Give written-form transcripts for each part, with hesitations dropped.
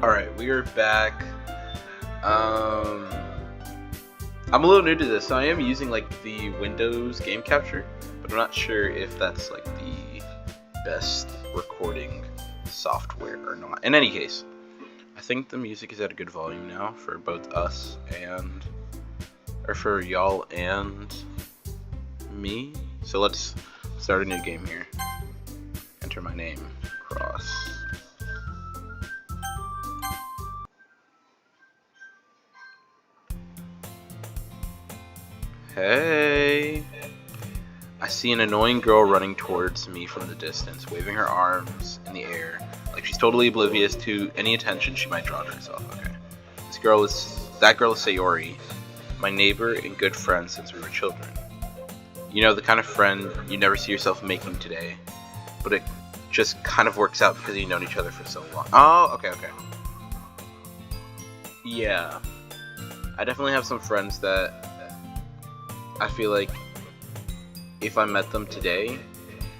Alright, we are back. Um, I'm a little new to this, so I am using like the Windows game capture, but I'm not sure if that's like the best recording software or not. In any case, I think the music is at a good volume now for both us and, or for y'all and me. So let's start a new game here. Enter my name, Cross. Hey! I see an annoying girl running towards me from the distance, waving her arms in the air, like she's totally oblivious to any attention she might draw to herself. Okay. That girl is Sayori, my neighbor and good friend since we were children. You know, the kind of friend you never see yourself making today, but it just kind of works out because you've known each other for so long. Oh, okay. Yeah. I definitely have some friends that I feel like if I met them today,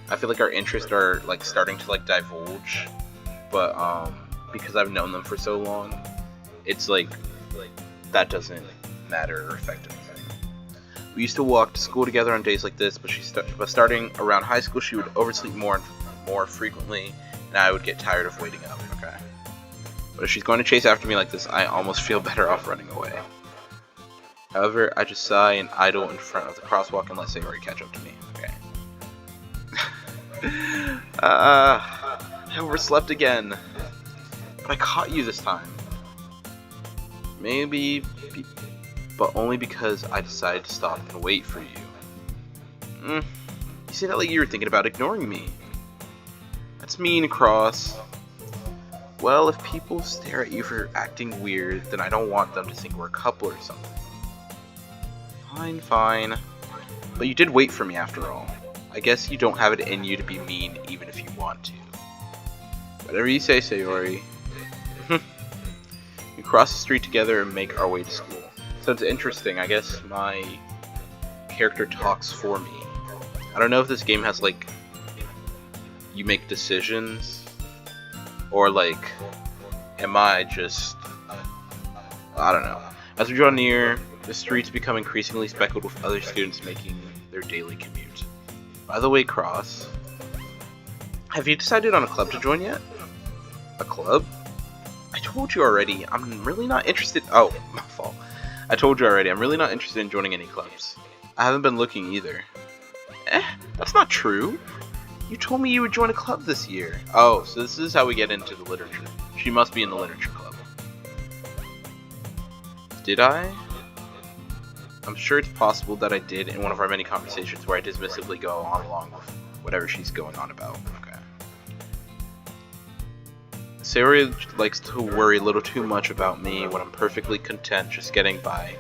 I feel like our interests are like starting to like divulge, but because I've known them for so long, it's like that doesn't matter or affect anything. We used to walk to school together on days like this, but starting around high school, she would oversleep more frequently, and I would get tired of waiting up. Okay, but if she's going to chase after me like this, I almost feel better off running away. However, I just sigh and idle in front of the crosswalk and let Sayori catch up to me. Okay. I overslept again. But I caught you this time. But only because I decided to stop and wait for you. You say that like you were thinking about ignoring me. That's mean, Cross. Well, if people stare at you for acting weird, then I don't want them to think we're a couple or something. Fine. But you did wait for me after all. I guess you don't have it in you to be mean even if you want to. Whatever you say, Sayori. We cross the street together and make our way to school. So it's interesting, I guess my character talks for me. I don't know if this game has like, you make decisions, or like, am I just, I don't know. As we draw near, the streets become increasingly speckled with other students making their daily commute. By the way, Cross, have you decided on a club to join yet? A club? I told you already, I'm really not interested. Oh, my fault. I told you already, I'm really not interested in joining any clubs. I haven't been looking either. That's not true. You told me you would join a club this year. Oh, so this is how we get into the literature. She must be in the literature club. Did I? I'm sure it's possible that I did in one of our many conversations where I dismissively go on along with whatever she's going on about. Okay. Sayori likes to worry a little too much about me when I'm perfectly content just getting by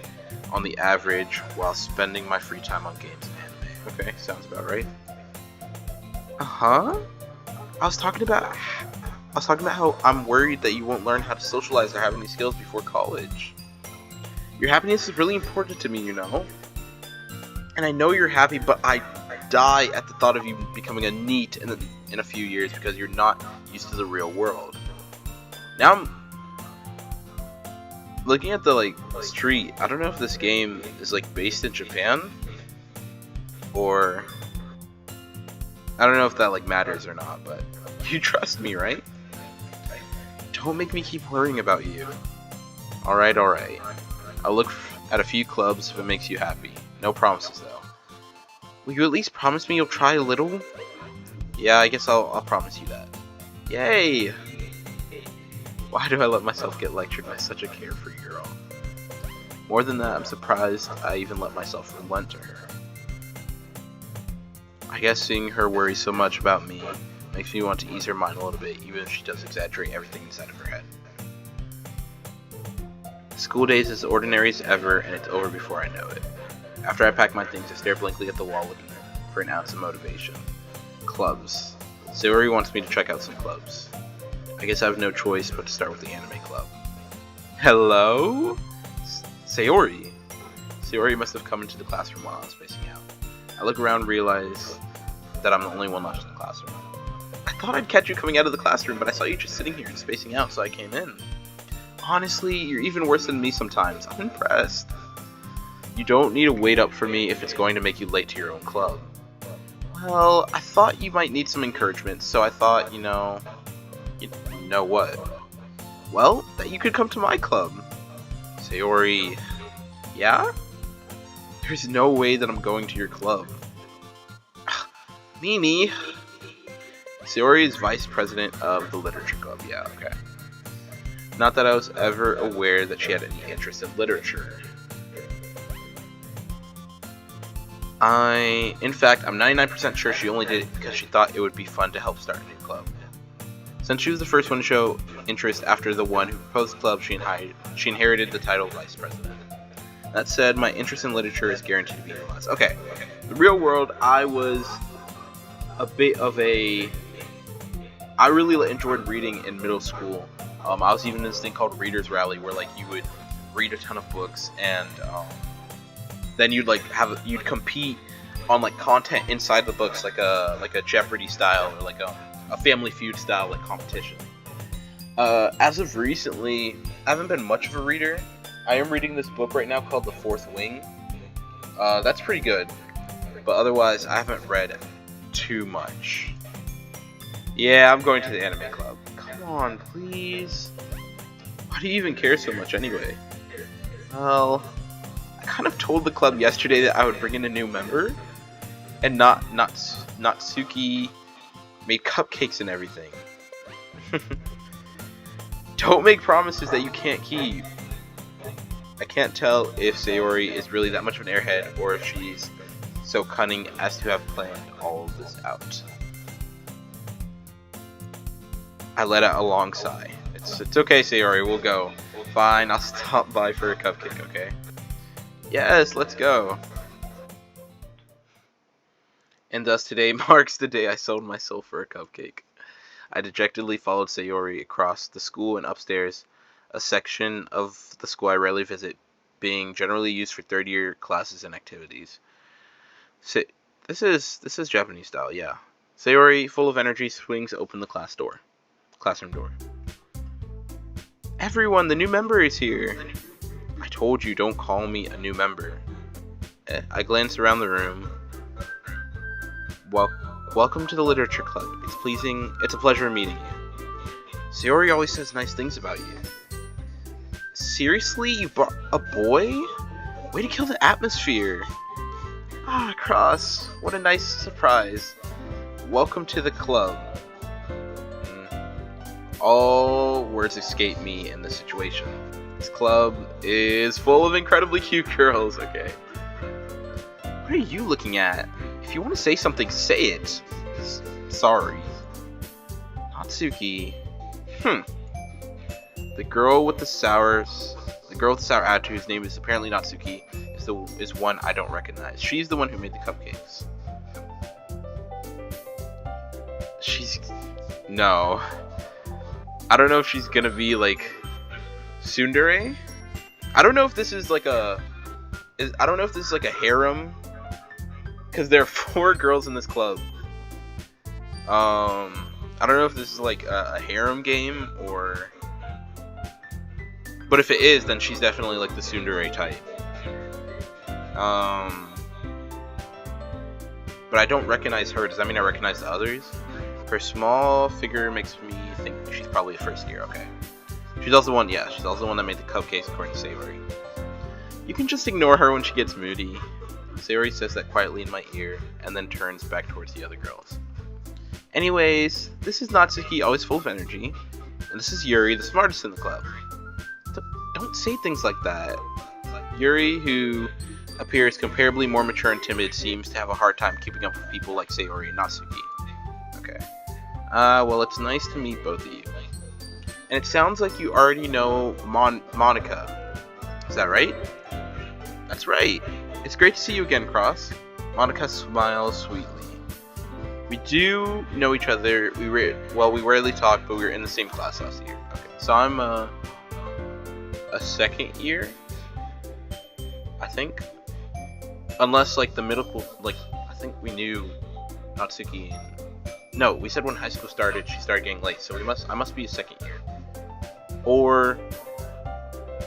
on the average while spending my free time on games and anime. Okay, sounds about right. I was talking about how I'm worried that you won't learn how to socialize or have any skills before college. Your happiness is really important to me, you know? And I know you're happy, but I die at the thought of you becoming a NEET in a few years because you're not used to the real world. Now I'm looking at the street. I don't know if this game is based in Japan, or I don't know if that matters or not, but you trust me, right? Don't make me keep worrying about you. Alright. I'll look at a few clubs if it makes you happy. No promises, though. Will you at least promise me you'll try a little? Yeah, I guess I'll promise you that. Yay! Why do I let myself get lectured by such a carefree girl? More than that, I'm surprised I even let myself relent to her. I guess seeing her worry so much about me makes me want to ease her mind a little bit, even if she does exaggerate everything inside of her head. School days is ordinary as ever, and it's over before I know it. After I pack my things, I stare blankly at the wall looking for an ounce of motivation. Clubs. Sayori wants me to check out some clubs. I guess I have no choice but to start with the anime club. Hello? Sayori. Sayori must have come into the classroom while I was spacing out. I look around and realize that I'm the only one left in the classroom. I thought I'd catch you coming out of the classroom, but I saw you just sitting here and spacing out, so I came in. Honestly, you're even worse than me sometimes. I'm impressed. You don't need to wait up for me if it's going to make you late to your own club. Well, I thought you might need some encouragement, so I thought, you know what? Well, that you could come to my club. Sayori, yeah? There's no way that I'm going to your club. Mimi. Sayori is vice president of the literature club, yeah, okay. Not that I was ever aware that she had any interest in literature. In fact, I'm 99% sure she only did it because she thought it would be fun to help start a new club. Since she was the first one to show interest after the one who proposed the club, she inherited the title of vice president. That said, my interest in literature is guaranteed to be less. Okay, the real world, I was a bit of a... I really enjoyed reading in middle school. I was even in this thing called Reader's Rally, where like you would read a ton of books, and then you'd you'd compete on like content inside the books, like a Jeopardy style or like a Family Feud style like competition. As of recently, I haven't been much of a reader. I am reading this book right now called The Fourth Wing. That's pretty good, but otherwise I haven't read too much. Yeah, I'm going to the anime club. Come on, please. Why do you even care so much anyway? Well, I kind of told the club yesterday that I would bring in a new member, and Natsuki made cupcakes and everything. Don't make promises that you can't keep. I can't tell if Sayori is really that much of an airhead, or if she's so cunning as to have planned all of this out. I let out a long sigh. It's okay, Sayori, we'll go. Fine, I'll stop by for a cupcake, okay? Yes, let's go. And thus today marks the day I sold my soul for a cupcake. I dejectedly followed Sayori across the school and upstairs, a section of the school I rarely visit, being generally used for third-year classes and activities. This is Japanese style, yeah. Sayori, full of energy, swings open the classroom door. Everyone, the new member is here. I told you, don't call me a new member. I glanced around the room. Welcome to the literature club. It's a pleasure meeting you. Sayori always says nice things about you. Seriously, you brought a boy? Way to kill the atmosphere. Ah, Cross, what a nice surprise. Welcome to the club. All words escape me in this situation. This club is full of incredibly cute girls, okay? What are you looking at? If you want to say something, say it. Sorry. Natsuki. The girl with the sour attitude, whose name is apparently Natsuki, is one I don't recognize. She's the one who made the cupcakes. No. I don't know if she's gonna be like tsundere. I don't know if this is like a harem, because there are 4 girls in this club. I don't know if this is like a harem game, but if it is, then she's definitely like the tsundere type. But I don't recognize her. Does that mean I recognize the others? Her small figure makes me think she's probably a first year. Okay. She's also the one that made the cupcakes, according to Sayori. You can just ignore her when she gets moody. Sayori says that quietly in my ear, and then turns back towards the other girls. Anyways, this is Natsuki, always full of energy, and this is Yuri, the smartest in the club. Don't say things like that. Yuri, who appears comparably more mature and timid, seems to have a hard time keeping up with people like Sayori and Natsuki. Okay. Well, it's nice to meet both of you. And it sounds like you already know Monica. Is that right? That's right. It's great to see you again, Cross. Monica smiles sweetly. We do know each other. We rarely talk, but we were in the same class last year. Okay. So I'm a second year, I think. Unless like the middle school, like I think we knew Natsuki. No, we said when high school started, she started getting late, so I must be a second year. Or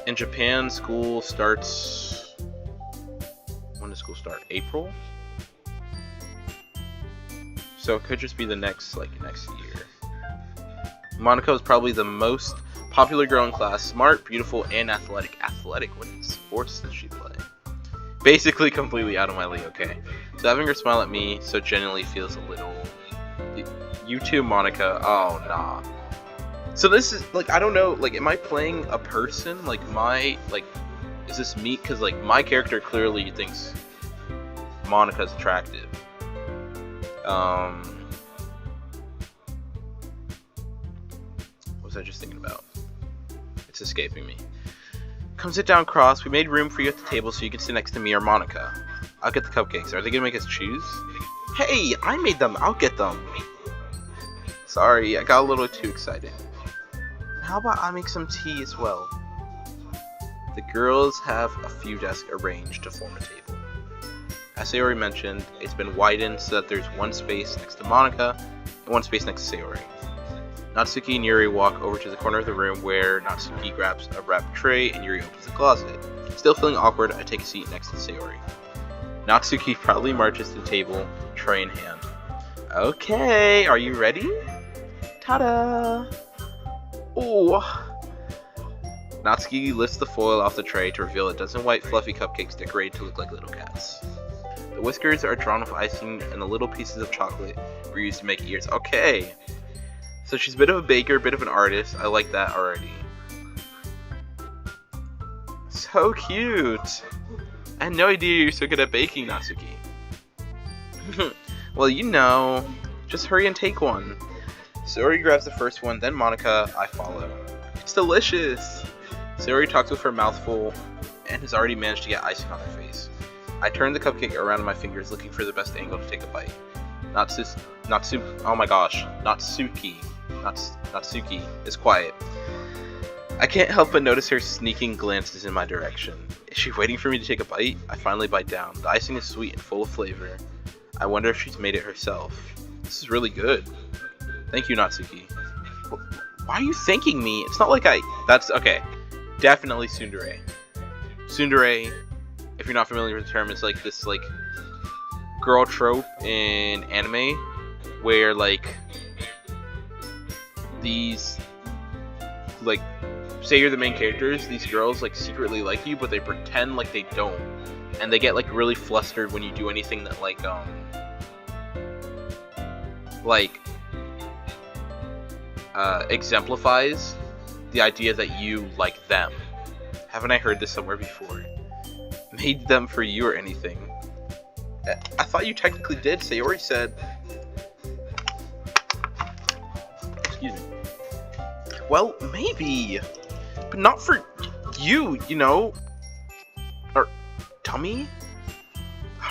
In Japan, school starts... When does school start? April? So it could just be the next year. Monica is probably the most popular girl in class. Smart, beautiful, and athletic. Athletic? What sports does she play? Basically completely out of my league, okay. So having her smile at me so genuinely feels a little... You too, Monica. Oh, nah. So this is, like, I don't know, like, am I playing a person? Like, is this me? Because, like, my character clearly thinks Monica's attractive. What was I just thinking about? It's escaping me. Come sit down, Cross. We made room for you at the table so you can sit next to me or Monica. I'll get the cupcakes. Are they gonna make us choose? Hey, I made them. I'll get them. Sorry, I got a little too excited. How about I make some tea as well? The girls have a few desks arranged to form a table. As Sayori mentioned, it's been widened so that there's one space next to Monica and one space next to Sayori. Natsuki and Yuri walk over to the corner of the room where Natsuki grabs a wrapped tray and Yuri opens the closet. Still feeling awkward, I take a seat next to Sayori. Natsuki proudly marches to the table, tray in hand. Okay, are you ready? Ta-da! Oh! Natsuki lifts the foil off the tray to reveal a dozen white fluffy cupcakes decorated to look like little cats. The whiskers are drawn with icing and the little pieces of chocolate were used to make ears. Okay! So she's a bit of a baker, a bit of an artist. I like that already. So cute! I had no idea you were so good at baking, Natsuki. Well, you know, just hurry and take one. Sayori grabs the first one, then Monica, I follow. It's delicious! Sayori talks with her mouth full and has already managed to get icing on her face. I turn the cupcake around in my fingers looking for the best angle to take a bite. Natsuki is quiet. I can't help but notice her sneaking glances in my direction. Is she waiting for me to take a bite? I finally bite down. The icing is sweet and full of flavor. I wonder if she's made it herself. This is really good. Thank you, Natsuki. Why are you thanking me? It's not like that's okay. Definitely tsundere. Tsundere, if you're not familiar with the term, it's like this girl trope in anime where these say you're the main characters, these girls secretly like you, but they pretend like they don't, and they get really flustered when you do anything that exemplifies the idea that you like them. Haven't I heard this somewhere before? Made them for you or anything? I thought you technically did. Sayori said. Excuse me. Well, maybe, but not for you, you know. Or Tummy?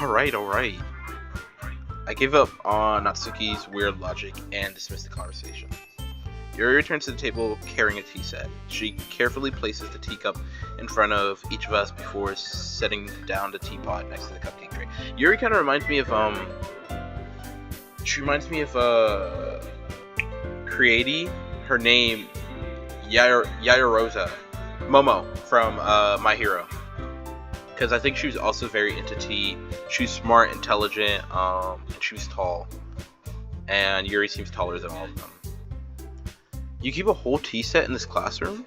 Alright. I give up on Natsuki's weird logic and dismiss the conversation. Yuri returns to the table carrying a tea set. She carefully places the teacup in front of each of us before setting down the teapot next to the cupcake tray. Yuri kind of reminds me of Creati. Her name Yayarosa Momo from My Hero. Because I think she was also very into tea. She was smart, intelligent, and she was tall. And Yuri seems taller than all of them. You keep a whole tea set in this classroom?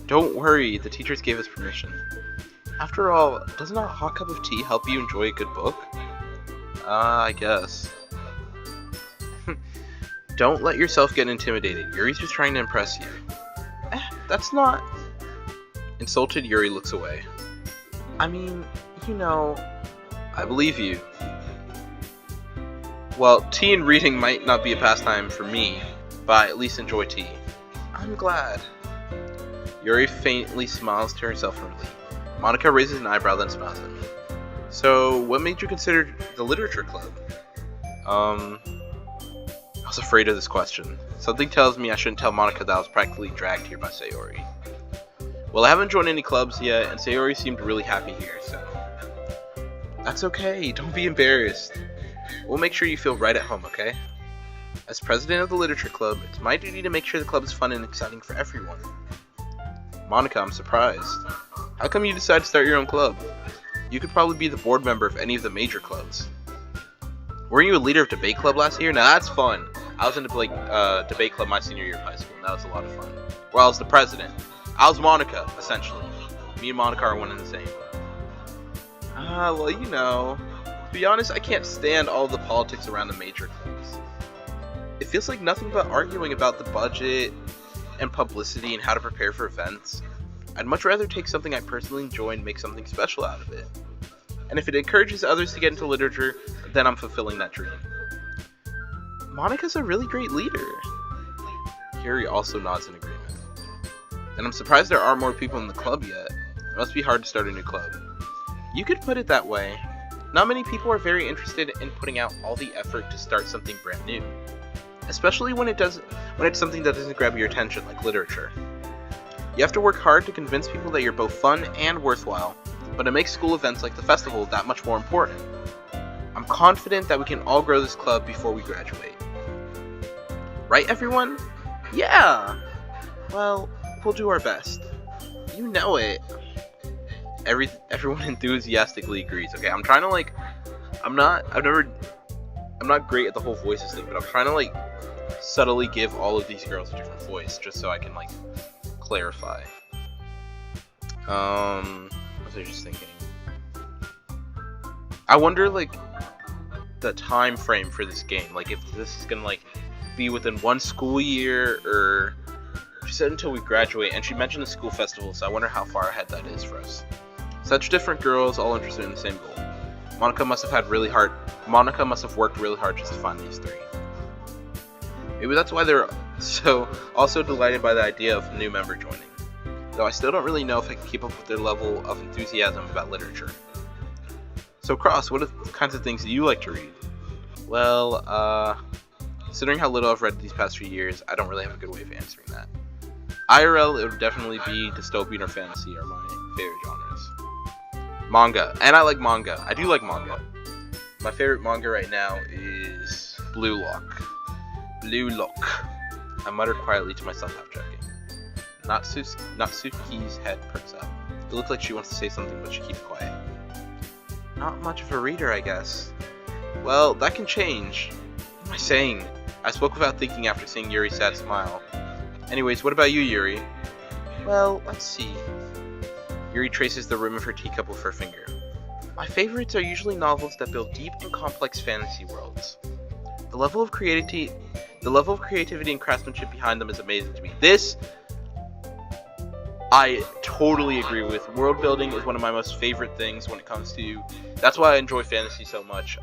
Don't worry, the teachers gave us permission. After all, doesn't a hot cup of tea help you enjoy a good book? I guess. Don't let yourself get intimidated. Yuri's just trying to impress you. That's not... Insulted, Yuri looks away. I mean, you know, I believe you. Well, tea and reading might not be a pastime for me, but I at least enjoy tea. I'm glad. Yuri faintly smiles to herself in relief. Monica raises an eyebrow, then smiles at me. So, what made you consider the literature club? I was afraid of this question. Something tells me I shouldn't tell Monica that I was practically dragged here by Sayori. Well, I haven't joined any clubs yet, and Sayori seemed really happy here, so... That's okay, don't be embarrassed. We'll make sure you feel right at home, okay? As president of the literature club, it's my duty to make sure the club is fun and exciting for everyone. Monica, I'm surprised. How come you decided to start your own club? You could probably be the board member of any of the major clubs. Weren't you a leader of debate club last year? Now that's fun. I was in debate club my senior year of high school, and that was a lot of fun. Well, I was the president. I was Monica, essentially. Me and Monica are one and the same. Well, to be honest, I can't stand all the politics around the major clubs. It feels like nothing but arguing about the budget and publicity and how to prepare for events. I'd much rather take something I personally enjoy and make something special out of it. And if it encourages others to get into literature, then I'm fulfilling that dream. Monica's a really great leader. Yuri also nods in agreement. And I'm surprised there aren't more people in the club yet. It must be hard to start a new club. You could put it that way. Not many people are very interested in putting out all the effort to start something brand new. Especially when it's something that doesn't grab your attention, like literature. You have to work hard to convince people that you're both fun and worthwhile, but it makes school events like the festival that much more important. I'm confident that we can all grow this club before we graduate. Right, everyone? Yeah! Well, we'll do our best. You know it. Everyone enthusiastically agrees. Okay, I'm trying to I'm not great at the whole voices thing, but I'm trying to subtly give all of these girls a different voice, just so I can clarify. What was I just thinking? I wonder the time frame for this game. If this is gonna be within one school year, or she said until we graduate, and she mentioned the school festival, so I wonder how far ahead that is for us. Such different girls, all interested in the same goal. Monica must have worked really hard just to find these three. Maybe that's why they're also delighted by the idea of a new member joining. Though I still don't really know if I can keep up with their level of enthusiasm about literature. So Cross, what kinds of things do you like to read? Well, considering how little I've read these past few years, I don't really have a good way of answering that. IRL, it would definitely be dystopian or fantasy are my favorite genres. Manga, and I like manga. I do like manga. My favorite manga right now is Blue Lock. Blue Lock. I muttered quietly to myself, half joking. Natsuki's head perks up. It looks like she wants to say something, but she keeps quiet. Not much of a reader, I guess. Well, that can change. What am I saying? I spoke without thinking after seeing Yuri's sad smile. Anyways, what about you, Yuri? Well, let's see. Yuri traces the rim of her teacup with her finger. My favorites are usually novels that build deep and complex fantasy worlds. The level of creativity and craftsmanship behind them is amazing to me. This, I totally agree with. World building is one of my most favorite things when it comes to... That's why I enjoy fantasy so much.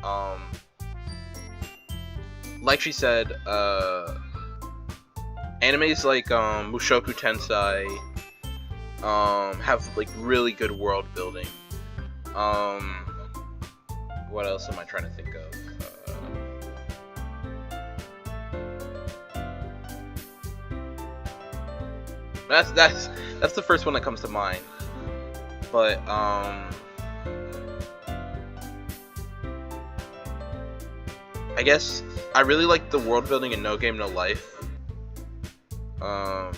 Like she said, animes like Mushoku Tensei have really good world building. What else am I trying to think of? That's the first one that comes to mind. But I guess I really like the world building in No Game No Life. I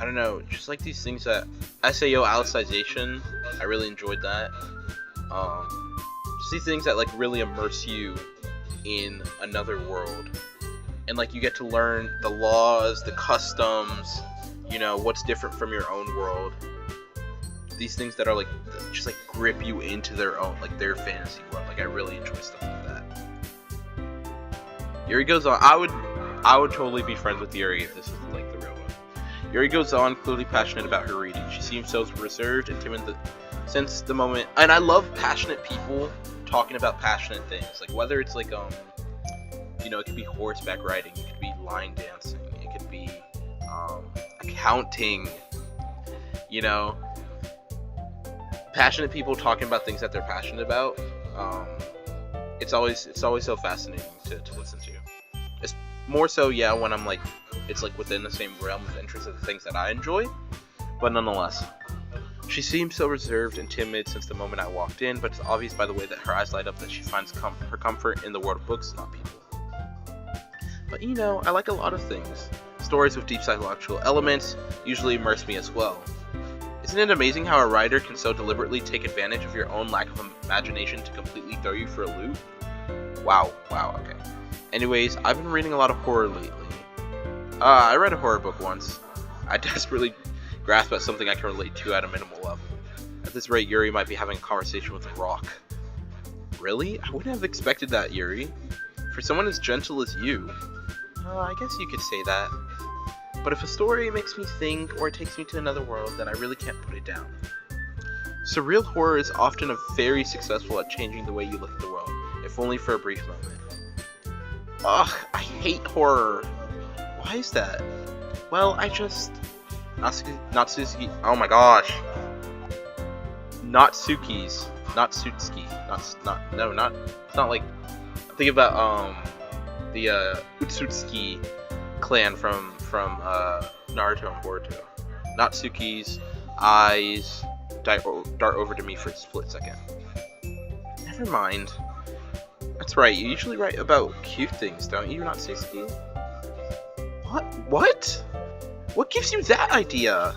don't know, just these things that SAO Alicization, I really enjoyed that. Just these things that really immerse you in another world, and you get to learn the laws, the customs, what's different from your own world. These things that are just grip you into their own, their fantasy world. I really enjoy stuff like that. Yuri goes on. I would totally be friends with Yuri if this was the real one. Yuri goes on, clearly passionate about her reading. She seems so reserved and timid since the moment. And I love passionate people talking about passionate things. Whether it's it could be horseback riding, it could be line dancing, it could be accounting. Passionate people talking about things that they're passionate about. It's always so fascinating to listen to. It's more so, yeah, when I'm it's within the same realm of interest of the things that I enjoy, but nonetheless. She seems so reserved and timid since the moment I walked in, but it's obvious by the way that her eyes light up that she finds her comfort in the world of books, not people. But I like a lot of things. stories with deep psychological elements usually immerse me as well. Isn't it amazing how a writer can so deliberately take advantage of your own lack of imagination to completely throw you for a loop? Wow, okay. Anyways, I've been reading a lot of horror lately. I read a horror book once. I desperately grasp at something I can relate to at a minimal level. At this rate, Yuri might be having a conversation with a rock. Really? I wouldn't have expected that, Yuri. For someone as gentle as you. I guess you could say that. But if a story makes me think or takes me to another world, then I really can't put it down. Surreal horror is often very successful at changing the way you look at the world, if only for a brief moment. Ugh, I hate horror. Why is that? Well, I just... Natsuki... Oh my gosh. Natsuki's. Natsutsuki. It's not like... I'm thinking about, the, Utsutsuki clan from Naruto and Boruto. Natsuki's eyes dart over to me for a split second. Never mind. That's right, you usually write about cute things, don't you, Natsuki? What? What gives you that idea?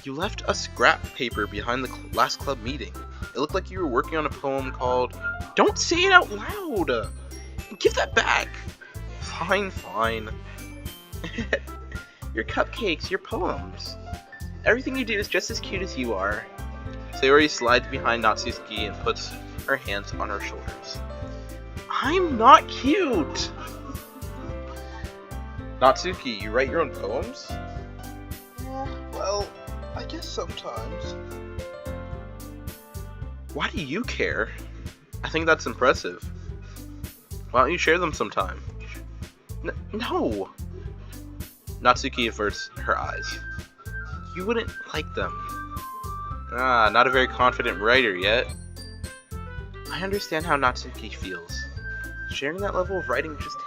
You left a scrap paper behind the last club meeting. It looked like you were working on a poem called... Don't say it out loud! Give that back! Fine. Your cupcakes, your poems. Everything you do is just as cute as you are. Sayori slides behind Natsuki and puts her hands on her shoulders. I'm not cute! Natsuki, you write your own poems? Well, I guess sometimes. Why do you care? I think that's impressive. Why don't you share them sometime? No! Natsuki averts her eyes. You wouldn't like them. Not a very confident writer yet. I understand how Natsuki feels. Sharing that level of writing just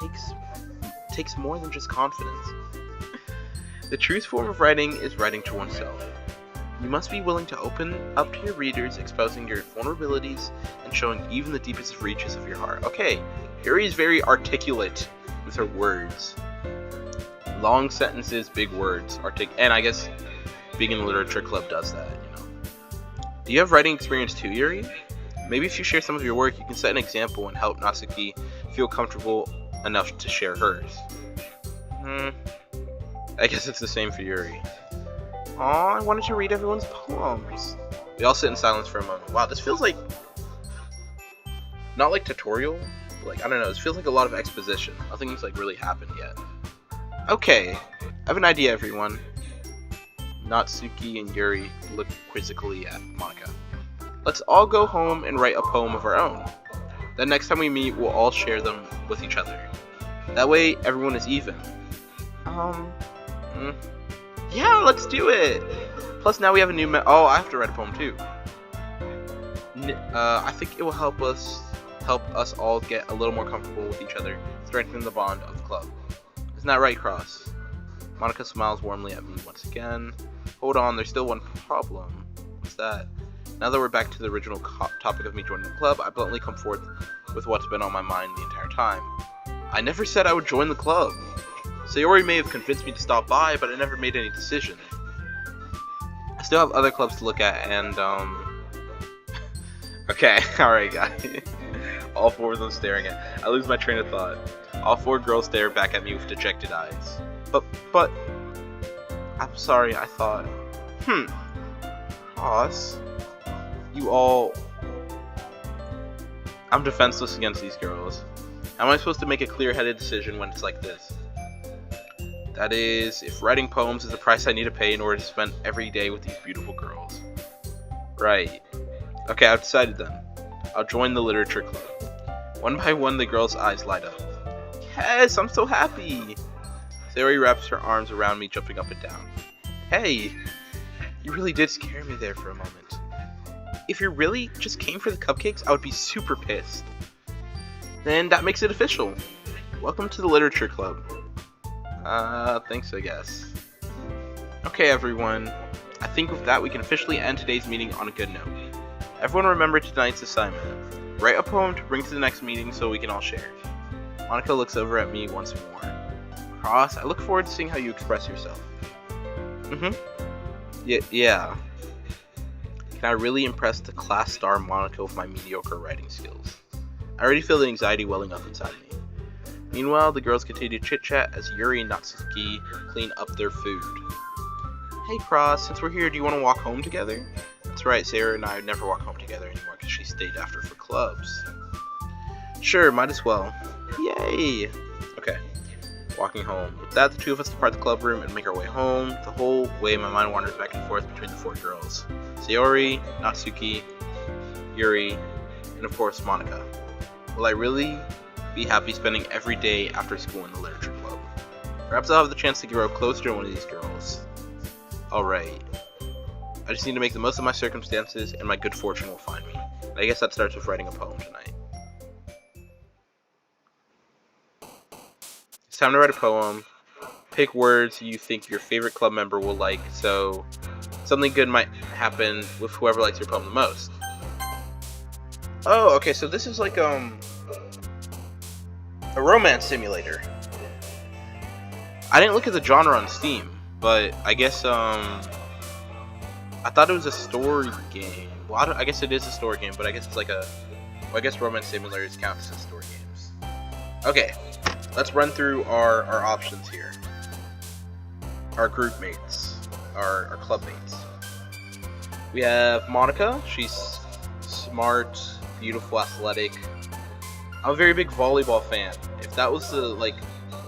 takes more than just confidence. The truest form of writing is writing to oneself. You must be willing to open up to your readers, exposing your vulnerabilities and showing even the deepest reaches of your heart. Okay, Yuri is very articulate with her words. Long sentences, big words, and I guess being in a literature club does that, you know. Do you have writing experience too, Yuri? Maybe if you share some of your work, you can set an example and help Natsuki feel comfortable enough to share hers. I guess it's the same for Yuri. Aw, I wanted to read everyone's poems. We all sit in silence for a moment. Wow, this feels like... not like tutorial, but like, I don't know, this feels like a lot of exposition. Nothing's like really happened yet. Okay, I have an idea, everyone. Natsuki and Yuri look quizzically at Monika. Let's all go home and write a poem of our own. Then next time we meet, we'll all share them with each other. That way, everyone is even. Yeah, let's do it! Plus, now we have a new oh, I have to write a poem too. I think it will help us all get a little more comfortable with each other, strengthening the bond of the club. Isn't that right, Cross? Monika smiles warmly at me once again. Hold on, there's still one problem. What's that? Now that we're back to the original topic of me joining the club, I bluntly come forth with what's been on my mind the entire time. I never said I would join the club. Sayori may have convinced me to stop by, but I never made any decision. I still have other clubs to look at, and, Okay, alright guys. All four of them staring at... I lose my train of thought. All four girls stare back at me with dejected eyes. But... I'm sorry, I thought... Ross... You all... I'm defenseless against these girls. How am I supposed to make a clear-headed decision when it's like this? That is, if writing poems is the price I need to pay in order to spend every day with these beautiful girls. Right. Okay, I've decided then. I'll join the literature club. One by one, the girls' eyes light up. Yes, I'm so happy! Sayori wraps her arms around me, jumping up and down. Hey! You really did scare me there for a moment. If you really just came for the cupcakes, I would be super pissed. Then that makes it official. Welcome to the literature club. Thanks, I guess. Okay, everyone. I think with that, we can officially end today's meeting on a good note. Everyone remember tonight's assignment. Write a poem to bring to the next meeting so we can all share. Monika looks over at me once more. Cross, I look forward to seeing how you express yourself. Yeah. Can I really impress the class star Monica with my mediocre writing skills? I already feel the anxiety welling up inside me. Meanwhile, the girls continue to chit-chat as Yuri and Natsuki clean up their food. Hey Cross, since we're here, do you want to walk home together? That's right, Sarah and I never walk home together anymore because she stayed after for clubs. Sure, might as well. Yay! Okay, walking home. With that, the two of us depart the club room and make our way home. The whole way, my mind wanders back and forth between the four girls. Sayori, Natsuki, Yuri, and of course, Monica. Will I really be happy spending every day after school in the literature club? Perhaps I'll have the chance to grow closer to one of these girls. Alright. I just need to make the most of my circumstances, and my good fortune will find me. I guess that starts with writing a poem tonight. It's time to write a poem. Pick words you think your favorite club member will like, so something good might happen with whoever likes your poem the most. Oh, okay, so this is like, a romance simulator. I didn't look at the genre on Steam, but I guess, I thought it was a story game. Well, I guess it is a story game, but I guess it's like well, I guess romance simulators count as story games. Okay, let's run through our options here. Our group mates, our club mates. We have Monica. She's smart, beautiful, athletic. I'm a very big volleyball fan. If that was the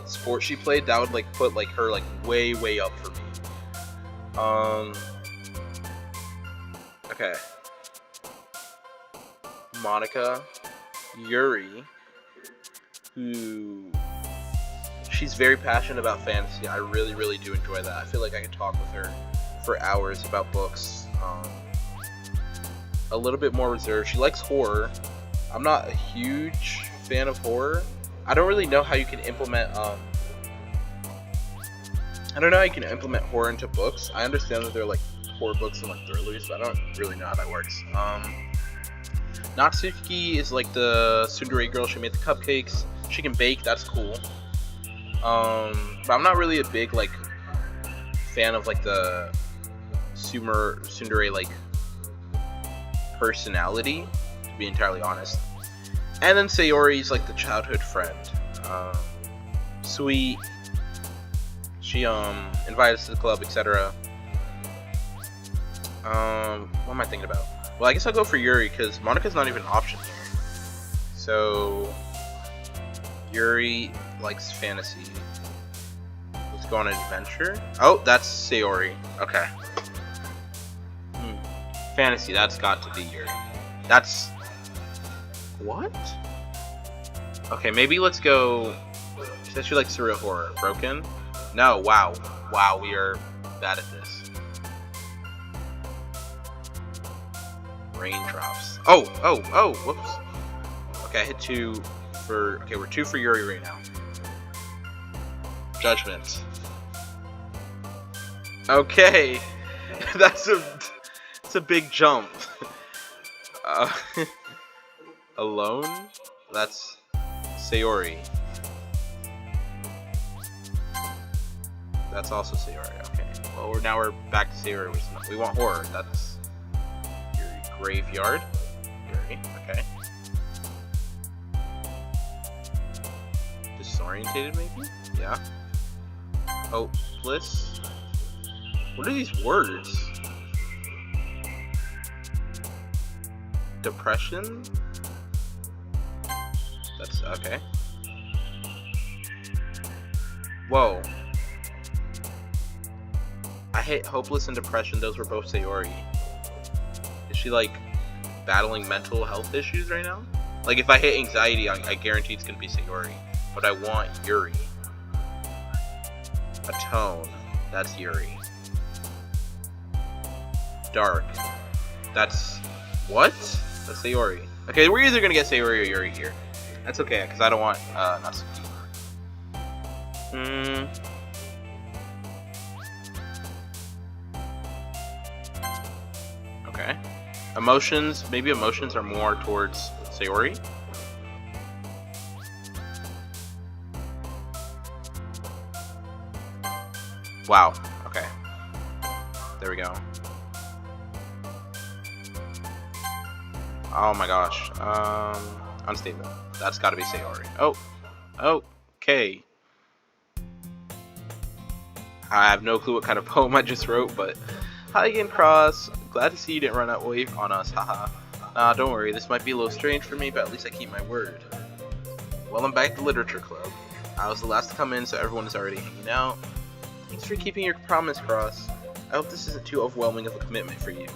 sport she played, that would put her way up for me. Okay. Monica, Yuri, who she's very passionate about fantasy. I really do enjoy that. I feel like I could talk with her for hours about books. A little bit more reserved. She likes horror. I'm not a huge fan of horror. I don't really know how you can implement horror into books. I understand that they're horror books and thrillers, but I don't really know how that works. Natsuki is the tsundere girl. She made the cupcakes. She can bake. That's cool. But I'm not really a big fan of the tsundere personality, to be entirely honest. And then Sayori's the childhood friend. Sweet. She invited us to the club, etc. What am I thinking about? Well, I guess I'll go for Yuri because Monica's not even an option here. So Yuri likes fantasy. Let's go on an adventure. Oh, that's Sayori. Okay. Fantasy, that's got to be Yuri. That's... What? Okay, maybe let's go... She said she likes surreal horror. Broken? No, wow. Wow, we are bad at this. Raindrops. Oh, whoops. Okay, I hit 2 for... Okay, we're 2 for Yuri right now. Judgment. Okay. That's a big jump. Alone? That's Sayori. That's also Sayori. Okay. Well, now we're back to Sayori. We want horror. That's Yuri. Graveyard. Yuri. Okay. Disorientated, maybe? Yeah. Hopeless. What are these words? Depression? That's okay. Whoa. I hit hopeless and depression. Those were both Sayori. Is she battling mental health issues right now? If I hit anxiety, I guarantee it's gonna be Sayori. But I want Yuri. Atone. That's Yuri. Dark. That's... What? That's Sayori. Okay, we're either gonna get Sayori or Yuri here. That's okay, because I don't want Natsuki. Okay. Emotions. Maybe emotions are more towards Sayori. Wow. Okay. There we go. Oh my gosh. Unstable. That's gotta be Sayori. Oh. Okay. I have no clue what kind of poem I just wrote, but hi again, Cross. Glad to see you didn't run away on us, haha. Nah, don't worry, this might be a little strange for me, but at least I keep my word. Well, I'm back at the literature club. I was the last to come in, so everyone is already hanging out. Thanks for keeping your promise, Cross. I hope this isn't too overwhelming of a commitment for you.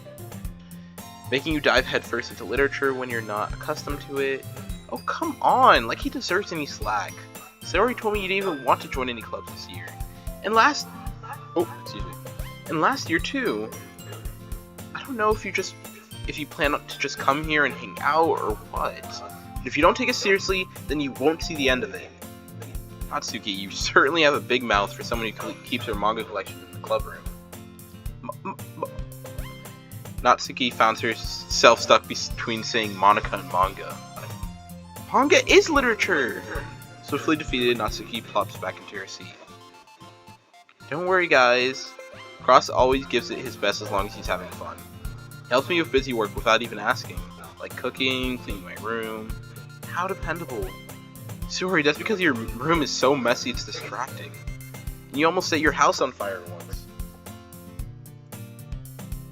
Making you dive headfirst into literature when you're not accustomed to it. Oh, come on! Like he deserves any slack. Sayori told me you didn't even want to join any clubs this year. And last year too. I don't know if you plan to just come here and hang out or what. But if you don't take it seriously, then you won't see the end of it. Natsuki, you certainly have a big mouth for someone who keeps her manga collection in the club room. Natsuki found herself stuck between saying Monica and manga. Manga is literature! Swiftly defeated, Natsuki plops back into her seat. Don't worry, guys. Cross always gives it his best as long as he's having fun. He helps me with busy work without even asking, like cooking, cleaning my room. How dependable. Sorry, that's because your room is so messy it's distracting. You almost set your house on fire once.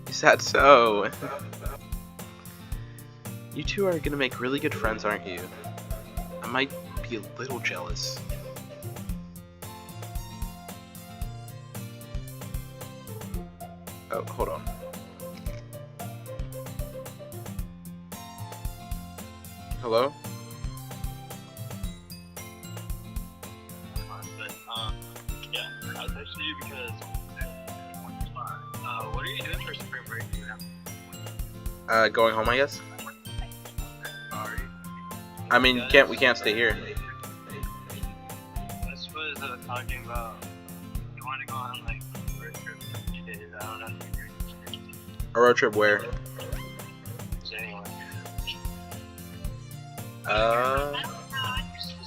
Is that so? You two are gonna make really good friends, aren't you? I might be a little jealous. Oh, hold on. Hello? Yeah, I was texting you because, what are you doing for spring break? Going home, I guess? Sorry. I mean, we can't stay here. This was talking about, you want to go on, like, a road trip for 2 days, I don't know if you're interested. A road trip where? So anyway.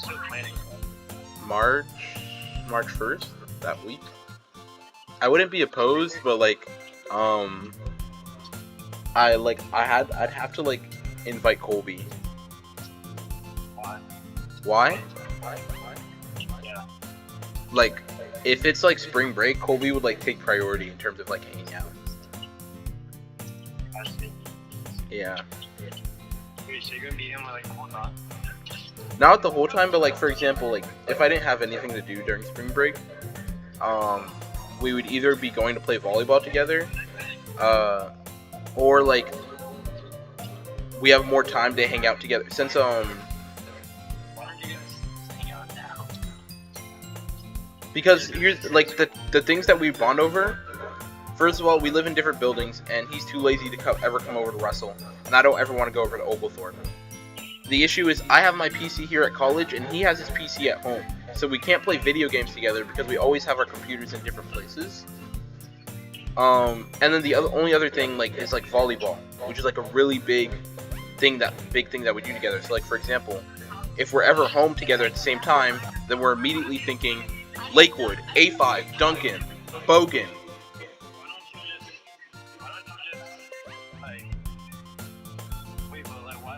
So planning. March 1st? That week? I wouldn't be opposed, but like, I'd have to like invite Colby. Why? Why? Yeah. Like, if it's like spring break, Colby would like take priority in terms of like hanging out. I see. Yeah. Wait, so you're gonna be in with like the whole time? Not the whole time, but like for example, like if I didn't have anything to do during spring break, we would either be going to play volleyball together, or like we have more time to hang out together. Since Why don't you guys hang out now? because here's like the things that we bond over. First of all, we live in different buildings, and he's too lazy to ever come over to Russell, and I don't ever want to go over to Oglethorpe. The issue is I have my PC here at college, and he has his PC at home, so we can't play video games together because we always have our computers in different places. And then the only other thing like is like volleyball, which is like a really big thing that we do together. So like for example, if we're ever home together at the same time, then we're immediately thinking Lakewood, A5, Duncan, Bogan. Why don't you just, like, wait, but like, why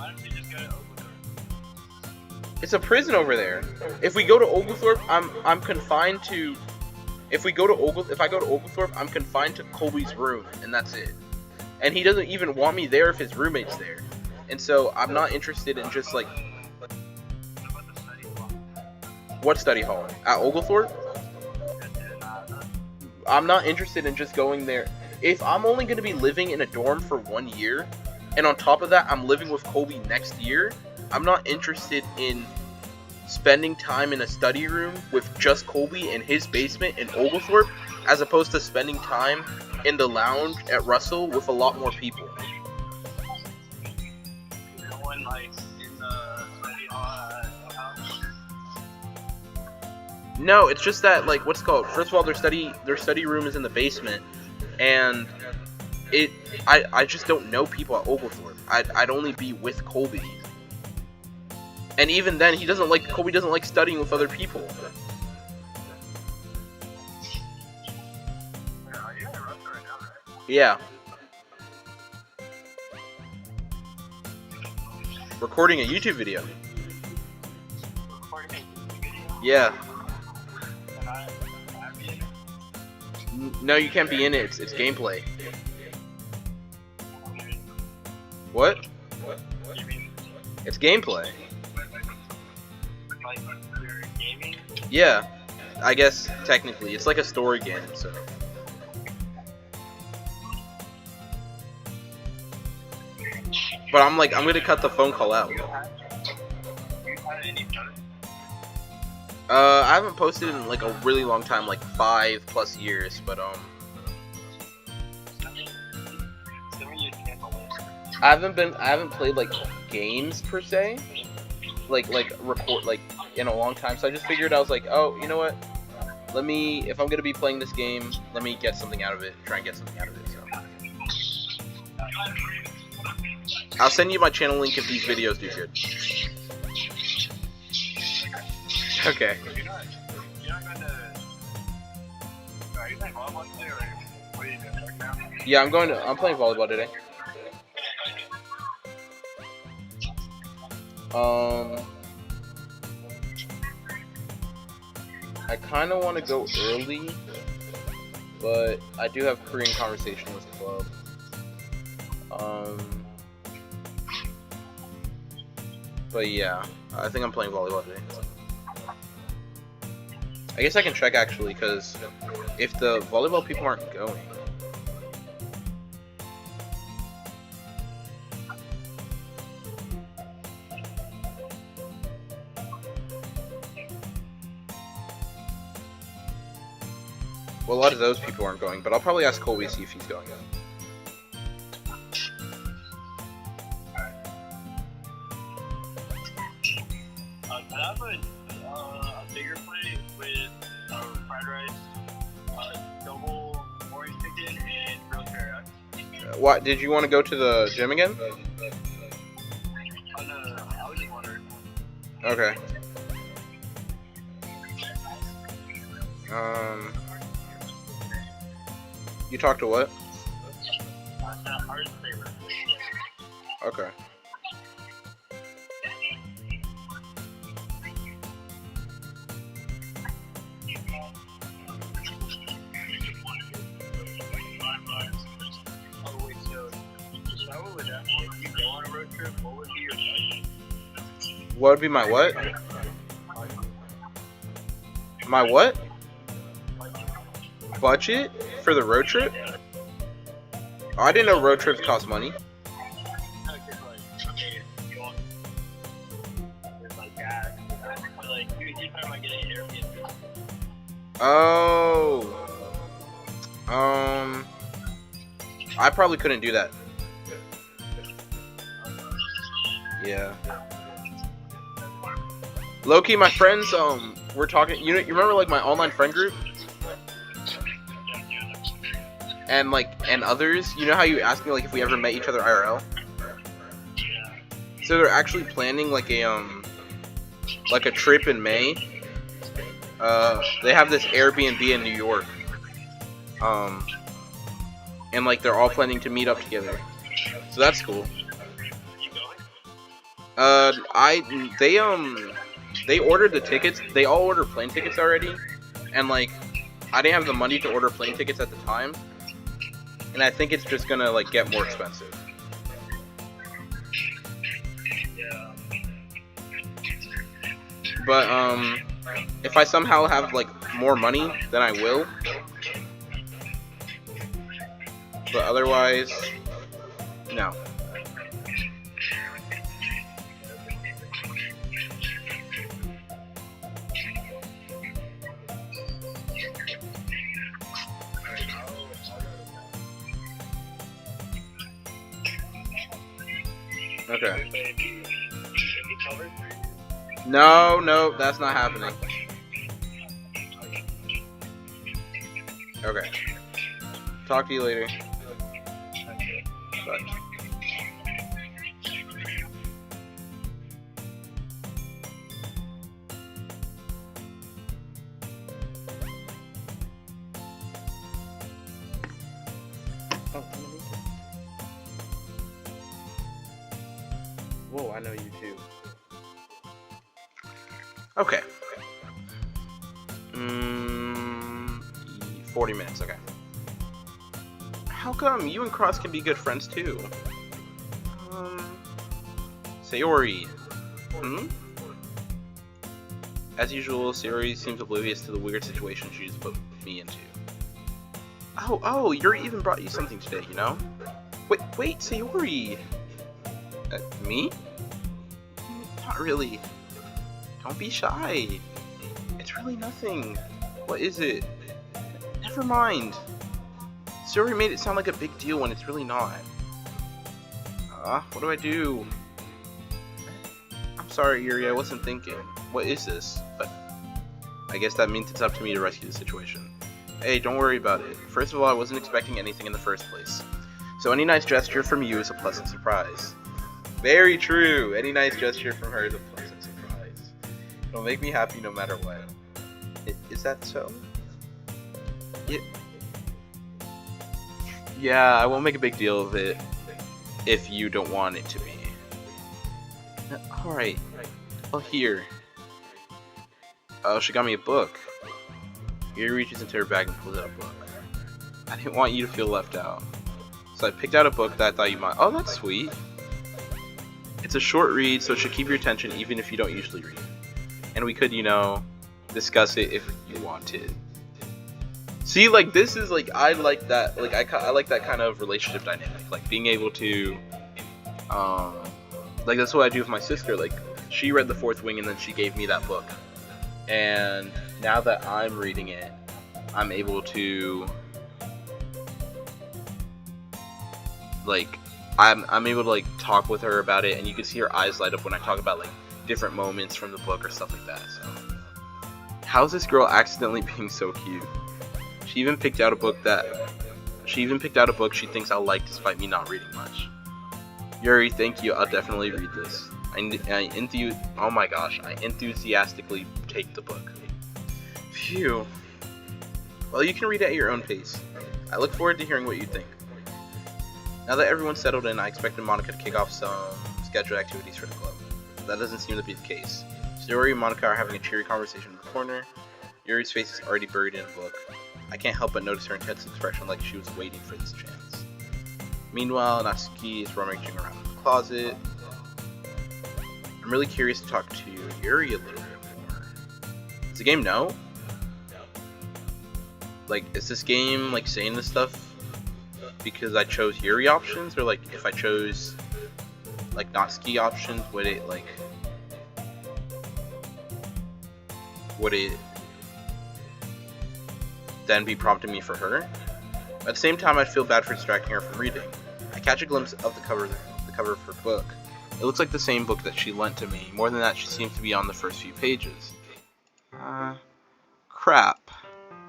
don't you just go to Oglethorpe? It's a prison over there. If we go to Oglethorpe, I'm confined to. If I go to Oglethorpe, I'm confined to Colby's room, and that's it. And he doesn't even want me there if his roommate's there. And so I'm not interested in just like. What about the study hall? What study hall? At Oglethorpe? I'm not interested in just going there. If I'm only going to be living in a dorm for 1 year, and on top of that, I'm living with Colby next year, I'm not interested in spending time in a study room with just Colby in his basement in Oglethorpe, as opposed to spending time in the lounge at Russell with a lot more people. No one, like, in the study hall at house? No, it's just that, like, what's it called? First of all, their study room is in the basement, and I just don't know people at Oglethorpe. I'd only be with Colby. And even then, Colby doesn't like studying with other people. Yeah. Recording a YouTube video. Recording a video. Yeah. And I'm in it. No, you can't be in it. It's gameplay. What? You mean It's gameplay. like you're gaming? Yeah. I guess technically it's like a story game. So. But I'm gonna cut the phone call out. You had any fun? I haven't posted in like a really long time, like 5+ years, but I mean, send me your channel link. I haven't played like games per se, like record like in a long time. So I just figured I was like, oh, you know what? If I'm gonna be playing this game, let me get something out of it. Try and get something out of it. So I'll send you my channel link if these videos do good. Okay. You're not gonna. Are you playing volleyball today, or what are you doing right now? Yeah, I'm playing volleyball today. I kind of want to go early, but I do have Korean conversation with the club. But yeah, I think I'm playing volleyball today. I guess I can check actually, because if the volleyball people aren't going. Well, a lot of those people aren't going, but I'll probably ask Colby see if he's going. Can I have a bigger plate with fried rice, double orange chicken, and grilled teriyaki? What, did you want to go to the gym again? Oh, no, I was just wondering. Okay. You talked to what? Hardest favorite. Okay. Oh, wait, so I would ask you, if you go on a road trip, what would be your budget? What would be my what? My what? Budget for the road trip? Oh, I didn't know road trips cost money. Oh. I probably couldn't do that. Yeah. Low-key, my friends, we're talking, you remember like my online friend group? And others, you know how you asked me like if we ever met each other IRL? So they're actually planning like a trip in May. They have this Airbnb in New York. And like they're all planning to meet up together. So that's cool. They ordered the tickets. They all ordered plane tickets already. And like I didn't have the money to order plane tickets at the time. And I think it's just gonna like get more expensive. But if I somehow have like more money, then I will. But otherwise, no. Okay. No, that's not happening. Okay. Talk to you later. Bye. Oh, whoa, I know you too. Okay. 40 minutes, okay. How come you and Cross can be good friends too? Sayori. Hmm? As usual, Sayori seems oblivious to the weird situation she just put me into. Oh, Yuri even brought you something today, you know? Wait, Sayori! Me? Not really. Don't be shy. It's really nothing. What is it? Never mind. Sayori made it sound like a big deal when it's really not. What do I do? I'm sorry, Yuri, I wasn't thinking. What is this? But I guess that means it's up to me to rescue the situation. Hey, don't worry about it. First of all, I wasn't expecting anything in the first place. So any nice gesture from you is a pleasant surprise. Very true. Any nice gesture from her is a pleasant surprise. It'll make me happy no matter what. Is that so? Yeah, I won't make a big deal of it if you don't want it to be. Alright. Oh, here. Oh, she got me a book. Yuri reaches into her bag and pulls out a book. I didn't want you to feel left out. So I picked out a book that I thought you might. Oh, that's sweet. It's a short read, so it should keep your attention even if you don't usually read. And we could, discuss it if you wanted. See, like, this is, like, I like that, like, I like that kind of relationship dynamic. Like, being able to, like, that's what I do with my sister. Like, she read The Fourth Wing and then she gave me that book. And now that I'm reading it, I'm able to, like, I'm able to, like, talk with her about it, and you can see her eyes light up when I talk about, like, different moments from the book or stuff like that. So, how's this girl accidentally being so cute? She even picked out a book she thinks I'll like despite me not reading much. Yuri, thank you. I'll definitely read this. I enthusiastically take the book. Phew. Well, you can read it at your own pace. I look forward to hearing what you think. Now that everyone's settled in, I expected Monica to kick off some scheduled activities for the club. But that doesn't seem to be the case. Sayori and Monica are having a cheery conversation in the corner. Yuri's face is already buried in a book. I can't help but notice her intense expression like she was waiting for this chance. Meanwhile, Natsuki is rummaging around in the closet. I'm really curious to talk to Yuri a little bit more. Does the game know? Like, is this game, like, saying this stuff because I chose Yuri options? Or, like, if I chose, like, Natsuki options, would it then be prompting me for her? At the same time, I'd feel bad for distracting her from reading. I catch a glimpse of the cover of her book. It looks like the same book that she lent to me. More than that, she seems to be on the first few pages. Crap.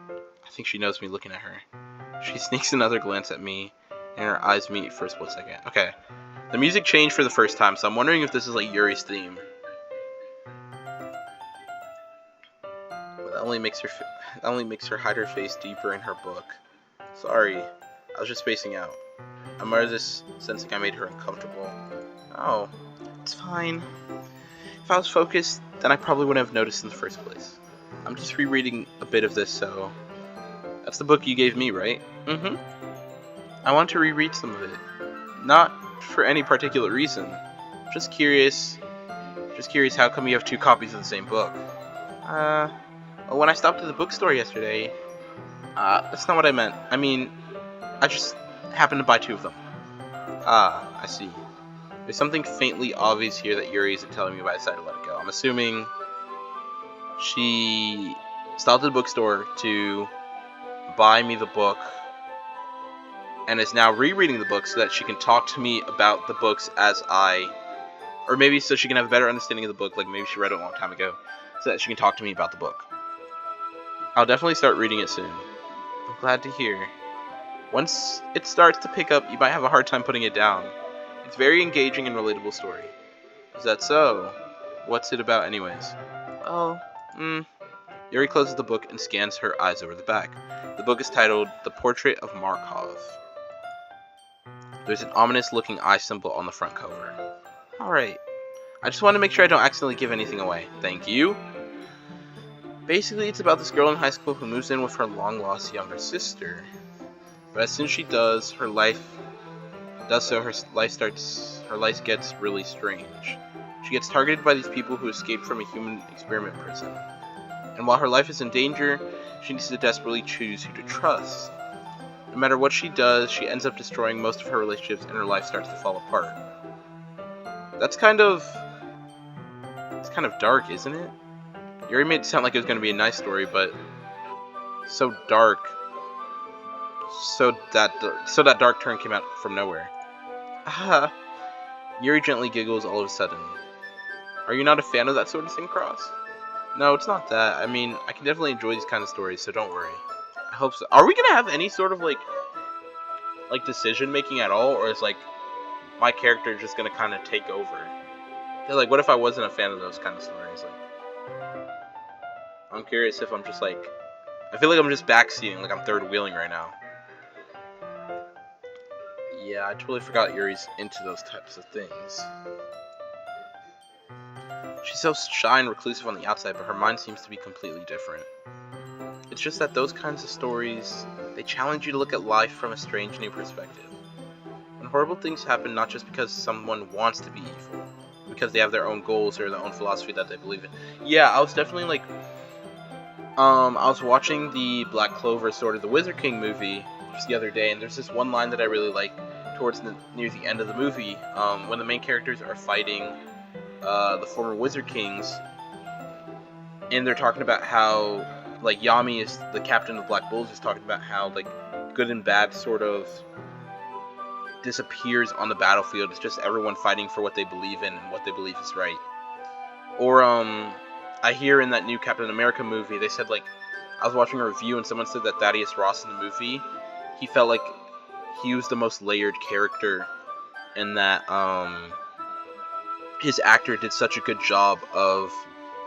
I think she knows me looking at her. She sneaks another glance at me, and her eyes meet for a split second. Okay. The music changed for the first time, so I'm wondering if this is like Yuri's theme. But that only makes her hide her face deeper in her book. Sorry, I was just spacing out. I muttered this, sensing I made her uncomfortable. Oh, it's fine. If I was focused, then I probably wouldn't have noticed in the first place. I'm just rereading a bit of this, so... That's the book you gave me, right? Mm-hmm. I want to reread some of it. Not for any particular reason. Just curious how come you have two copies of the same book? Well, when I stopped at the bookstore yesterday... that's not what I meant. I mean, I just happened to buy two of them. I see. There's something faintly obvious here that Yuri isn't telling me, but I decided to let it go. I'm assuming she stopped at the bookstore to buy me the book and is now rereading the book so that she can talk to me about the books or maybe so she can have a better understanding of the book, like maybe she read it a long time ago, so that she can talk to me about the book. I'll definitely start reading it soon. I'm glad to hear. Once it starts to pick up, you might have a hard time putting it down. It's a very engaging and relatable story. Is that so? What's it about anyways? Well, Yuri closes the book and scans her eyes over the back. The book is titled The Portrait of Markov. There's an ominous looking eye symbol on the front cover. Alright. I just want to make sure I don't accidentally give anything away. Thank you. Basically, it's about this girl in high school who moves in with her long-lost younger sister. But as soon as she does, her life gets really strange. She gets targeted by these people who escaped from a human experiment prison. And while her life is in danger, she needs to desperately choose who to trust. No matter what she does, she ends up destroying most of her relationships and her life starts to fall apart. It's kind of dark, isn't it? You already made it sound like it was going to be a nice story, but so dark. So that dark turn came out from nowhere. Ah. Yuri gently giggles all of a sudden. Are you not a fan of that sort of thing, Cross? No, it's not that. I mean, I can definitely enjoy these kind of stories, so don't worry. I hope so. Are we gonna have any sort of like decision making at all, or is like my character just gonna kind of take over? Yeah, like, what if I wasn't a fan of those kind of stories? Like, I'm curious if I'm just like, I feel like I'm just backseating, like I'm third wheeling right now. Yeah, I totally forgot Yuri's into those types of things. She's so shy and reclusive on the outside, but her mind seems to be completely different. It's just that those kinds of stories, they challenge you to look at life from a strange new perspective. When horrible things happen not just because someone wants to be evil, but because they have their own goals or their own philosophy that they believe in. Yeah, I was definitely like, I was watching the Black Clover Sword of the Wizard King movie just the other day, and there's this one line that I really like towards near the end of the movie, when the main characters are fighting the former Wizard Kings, and they're talking about how, like, Yami is the captain of Black Bulls, is talking about how, like, good and bad sort of disappears on the battlefield. It's just everyone fighting for what they believe in and what they believe is right. Or, I hear in that new Captain America movie, they said, like, I was watching a review and someone said that Thaddeus Ross in the movie, he felt like he was the most layered character, and that, his actor did such a good job of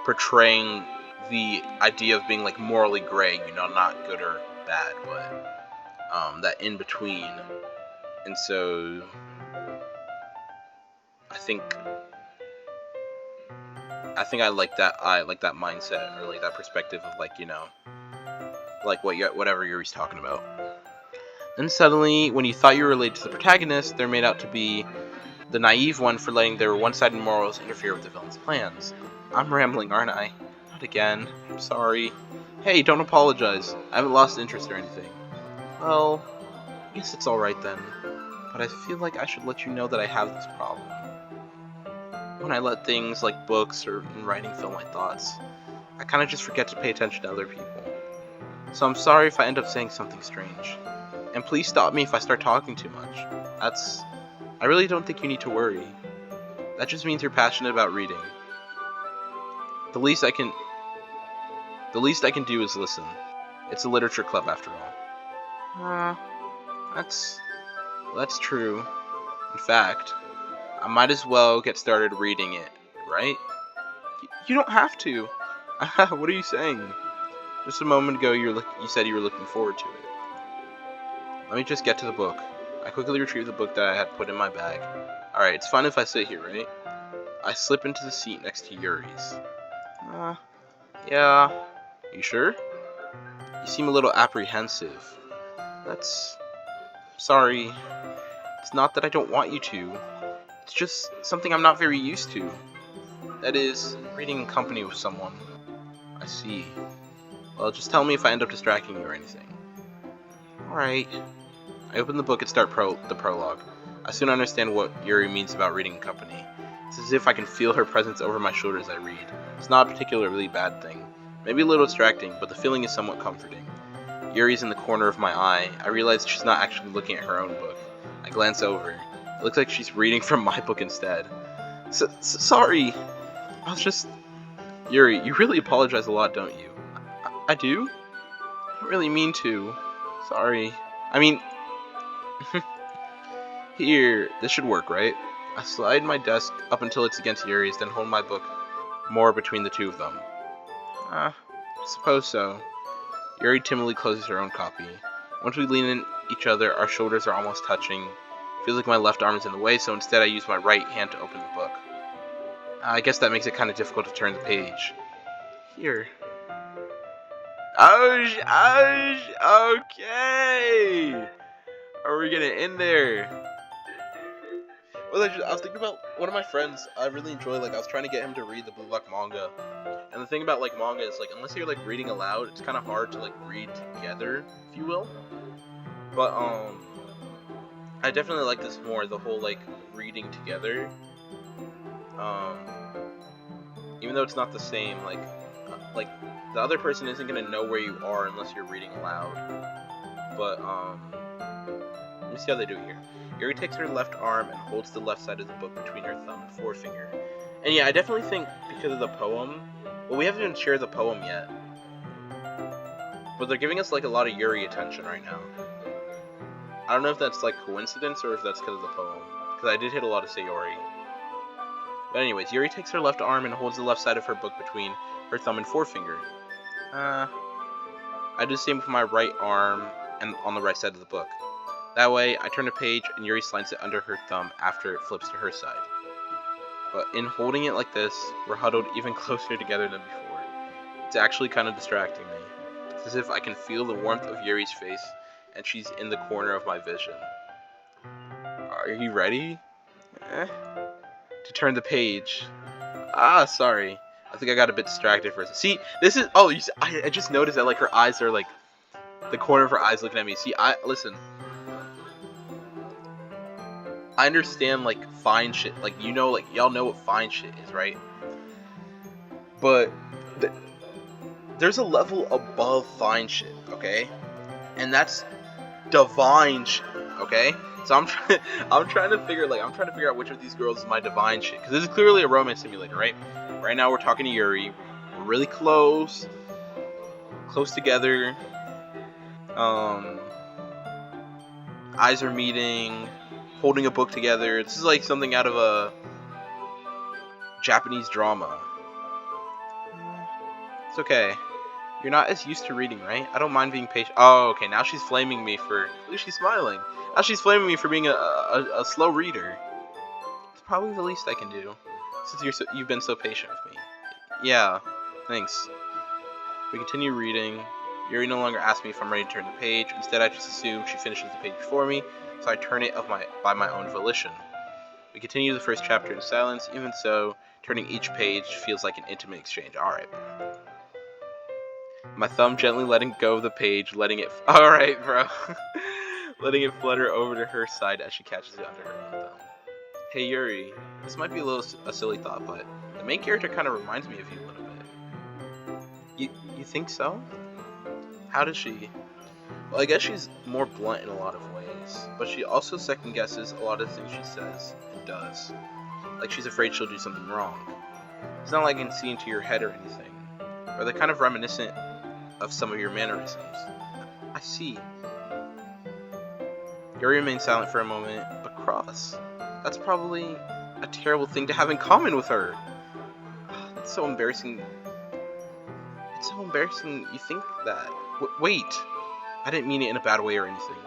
portraying the idea of being like morally gray, you know, not good or bad, but that in between. And so I think I like that. I like that mindset, or like that perspective of, like, you know, like whatever Yuri's talking about. Then suddenly, when you thought you were related to the protagonist, they're made out to be the naive one for letting their one-sided morals interfere with the villain's plans. I'm rambling, aren't I? Not again. I'm sorry. Hey, don't apologize. I haven't lost interest or anything. Well, I guess it's alright then. But I feel like I should let you know that I have this problem. When I let things like books or writing fill my thoughts, I kind of just forget to pay attention to other people. So I'm sorry if I end up saying something strange. And please stop me if I start talking too much. I really don't think you need to worry. That just means you're passionate about reading. The least I can do is listen. It's a literature club after all. That's true. In fact, I might as well get started reading it, right? You don't have to. What are you saying? Just a moment ago, you said you were looking forward to it. Let me just get to the book. I quickly retrieve the book that I had put in my bag. Alright, it's fine if I sit here, right? I slip into the seat next to Yuri's. Yeah. You sure? You seem a little apprehensive. Sorry. It's not that I don't want you to. It's just something I'm not very used to. That is, reading in company with someone. I see. Well, just tell me if I end up distracting you or anything. Alright. I open the book and start the prologue. I soon understand what Yuri means about reading in company. It's as if I can feel her presence over my shoulder as I read. It's not a particularly bad thing. Maybe a little distracting, but the feeling is somewhat comforting. Yuri's in the corner of my eye. I realize she's not actually looking at her own book. I glance over. It looks like she's reading from my book instead. Sorry. I was just... Yuri, you really apologize a lot, don't you? I do? I don't really mean to. Sorry. I mean... Here, this should work, right? I slide my desk up until it's against Yuri's, then hold my book more between the two of them. I suppose so. Yuri timidly closes her own copy. Once we lean in each other, our shoulders are almost touching. Feels like my left arm is in the way, so instead I use my right hand to open the book. I guess that makes it kind of difficult to turn the page. Here. Ouch! Ouch! Okay! Are we gonna end there? Well, I was thinking about one of my friends. I really enjoy, like, I was trying to get him to read the Blue Lock manga. And the thing about, like, manga is, like, unless you're, like, reading aloud, it's kind of hard to, like, read together, if you will. But, I definitely like this more, the whole, like, reading together. Even though it's not the same, like, the other person isn't gonna know where you are unless you're reading aloud. But, let me see how they do it here. Yuri takes her left arm and holds the left side of the book between her thumb and forefinger. And yeah, I definitely think because of the poem, well, we haven't even shared the poem yet. But they're giving us, like, a lot of Yuri attention right now. I don't know if that's, like, coincidence or if that's because of the poem. Because I did hit a lot of Sayori. But anyways, Yuri takes her left arm and holds the left side of her book between her thumb and forefinger. I do the same with my right arm and on the right side of the book. That way, I turn a page and Yuri slides it under her thumb after it flips to her side. But in holding it like this, we're huddled even closer together than before. It's actually kind of distracting me. It's as if I can feel the warmth of Yuri's face, and she's in the corner of my vision. Are you ready? To turn the page. Sorry. I think I got a bit distracted for a second. See, this is... Oh, I just noticed that, like, her eyes are, like... The corner of her eyes looking at me. See, listen. I understand, like, fine shit. Like, you know, like, y'all know what fine shit is, right? But... There's a level above fine shit, okay? And that's... divine shit, okay? So I'm trying to figure out which of these girls is my divine shit, because this is clearly a romance simulator, right? Right now we're talking to Yuri. We're really close together. Eyes are meeting, holding a book together. This is like something out of a Japanese drama. It's okay. You're not as used to reading, right? I don't mind being patient. Oh, okay. Now she's flaming me for... Look, she's smiling. Now she's flaming me for being a slow reader. It's probably the least I can do, since you've been so patient with me. Yeah, thanks. We continue reading. Yuri no longer asks me if I'm ready to turn the page. Instead, I just assume she finishes the page before me, so I turn it by my own volition. We continue the first chapter in silence. Even so, turning each page feels like an intimate exchange. Alright. My thumb gently letting go of the page, letting it... Alright, bro. Letting it flutter over to her side as she catches it under her own thumb. Hey, Yuri. This might be a silly thought, but the main character kind of reminds me of you a little bit. You think so? How does she... Well, I guess she's more blunt in a lot of ways, but she also second guesses a lot of things she says and does. Like she's afraid she'll do something wrong. It's not like I can see into your head or anything, but they're kind of reminiscent of some of your mannerisms. I see. Yuri remains silent for a moment, but cross. That's probably a terrible thing to have in common with her. It's so embarrassing. It's so embarrassing you think that. Wait! I didn't mean it in a bad way or anything.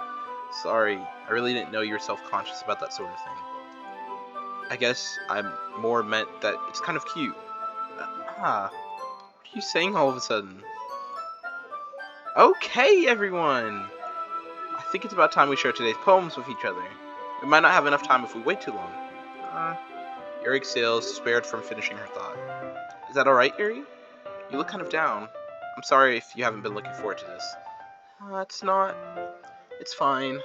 Sorry, I really didn't know you were self-conscious about that sort of thing. I guess I more meant that it's kind of cute. What are you saying all of a sudden? Okay, everyone! I think it's about time we share today's poems with each other. We might not have enough time if we wait too long. Yuri exhales, spared from finishing her thought. Is that alright, Yuri? You look kind of down. I'm sorry if you haven't been looking forward to this. It's not. It's fine.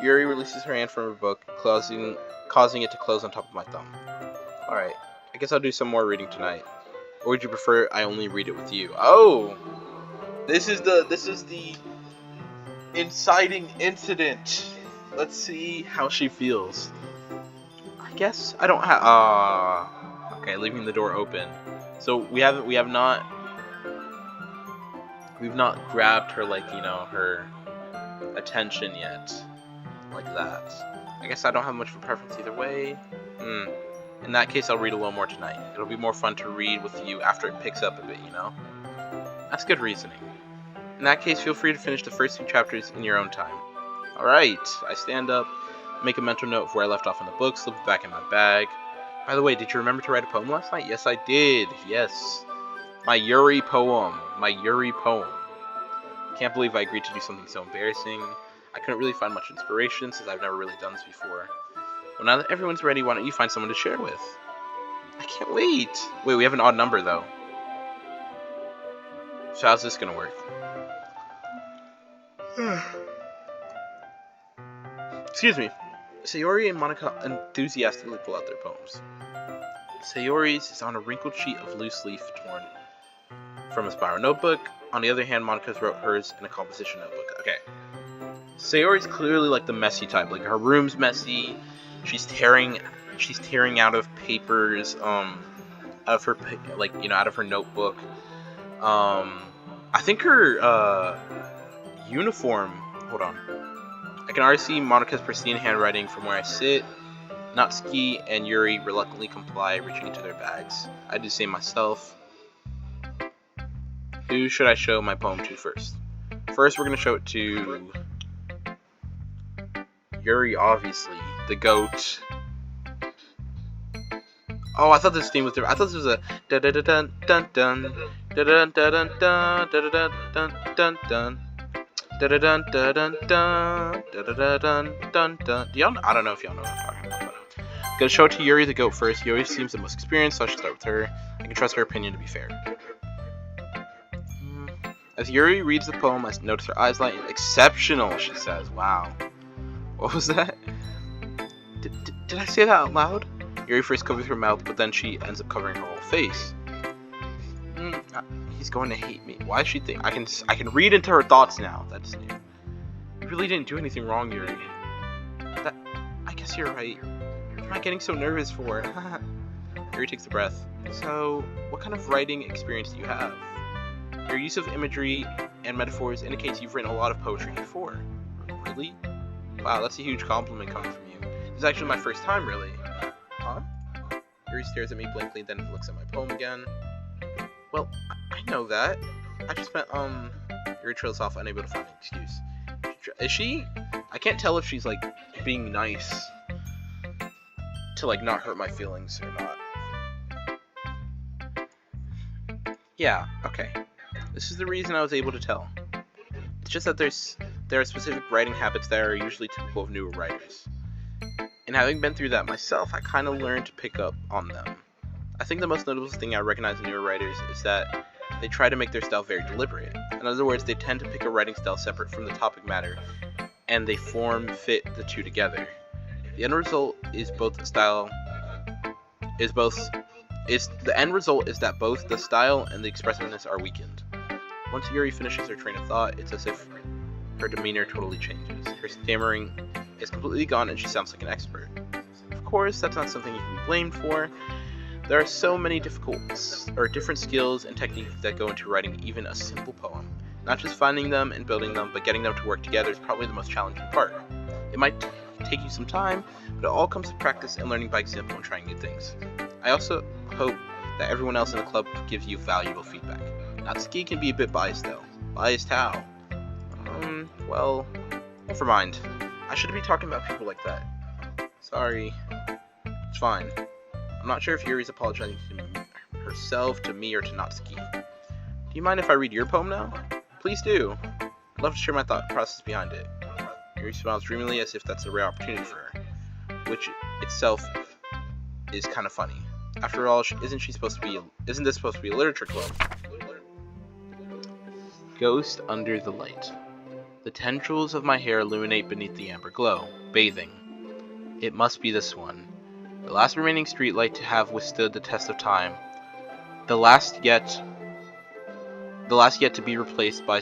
Yuri releases her hand from her book, causing it to close on top of my thumb. Alright, I guess I'll do some more reading tonight. Or would you prefer I only read it with you? Oh! This is the inciting incident. Let's see how she feels. I guess I don't have... okay, leaving the door open. So we've not grabbed her, like, you know, her attention yet. Like that. I guess I don't have much of a preference either way. In that case, I'll read a little more tonight. It'll be more fun to read with you after it picks up a bit, you know? That's good reasoning. In that case, feel free to finish the first 2 chapters in your own time. Alright, I stand up, make a mental note of where I left off in the book, slip it back in my bag. By the way, did you remember to write a poem last night? Yes, I did. Yes. My Yuri poem. My Yuri poem. Can't believe I agreed to do something so embarrassing. I couldn't really find much inspiration since I've never really done this before. Well, now that everyone's ready, why don't you find someone to share with? I can't wait. Wait, we have an odd number, though. So how's this gonna work? Excuse me. Sayori and Monica enthusiastically pull out their poems. Sayori's is on a wrinkled sheet of loose leaf torn from a spiral notebook. On the other hand, Monica's wrote hers in a composition notebook. Okay. Sayori's clearly like the messy type. Like her room's messy. She's tearing out of papers, out of her out of her notebook. I think her uniform. Hold on. I can already see Monica's pristine handwriting from where I sit. Natsuki and Yuri reluctantly comply, reaching into their bags. I do the same myself. Who should I show my poem to first? First, we're going to show it to Yuri, obviously. The goat. Oh, I thought this theme was different. I thought this was a dun dun dun dun dun dun dun dun dun dun dun dun dun. Dun dun dun dun dun dun dun dun. I don't know if y'all know what I'm talking about. But I'm gonna show it to Yuri the goat first. Yuri seems the most experienced, so I should start with her. I can trust her opinion to be fair. As Yuri reads the poem, I notice her eyes light. Exceptional, she says. Wow. What was that? Did I say that out loud? Yuri first covers her mouth, but then she ends up covering her whole face. He's going to hate me. Why does she think I can read into her thoughts now? That's new. You really didn't do anything wrong, Yuri. I guess you're right. What am I getting so nervous for? Yuri takes a breath. So, what kind of writing experience do you have? Your use of imagery and metaphors indicates you've written a lot of poetry before. Really? Wow, that's a huge compliment coming from you. This is actually my first time, really. Huh? Yuri stares at me blankly, then looks at my poem again. Well, I know that. I just meant, Yuri trails off, unable to find an excuse. Is she? I can't tell if she's, like, being nice to, like, not hurt my feelings or not. Yeah, okay. This is the reason I was able to tell. It's just that there are specific writing habits that are usually typical of newer writers. And having been through that myself, I kind of learned to pick up on them. I think the most notable thing I recognize in newer writers is that they try to make their style very deliberate. In other words, they tend to pick a writing style separate from the topic matter, and they fit the two together. The end result is that both the style and the expressiveness are weakened. Once Yuri finishes her train of thought, it's as if her demeanor totally changes. Her stammering is completely gone and she sounds like an expert. Of course, that's not something you can be blamed for. There are so many different skills and techniques that go into writing even a simple poem. Not just finding them and building them, but getting them to work together is probably the most challenging part. It might take you some time, but it all comes with practice and learning by example and trying new things. I also hope that everyone else in the club gives you valuable feedback. Natsuki can be a bit biased though. Biased how? Well, never mind. I shouldn't be talking about people like that. Sorry. It's fine. I'm not sure if Yuri's apologizing to herself, to me, or to Natsuki. Do you mind if I read your poem now? Please do. I'd love to share my thought process behind it. Yuri smiles dreamily as if that's a rare opportunity for her, which itself is kind of funny. After all, isn't this supposed to be a literature club? Ghost under the light. The tendrils of my hair illuminate beneath the amber glow, bathing. It must be this one. The last remaining streetlight to have withstood the test of time. The last yet to be replaced by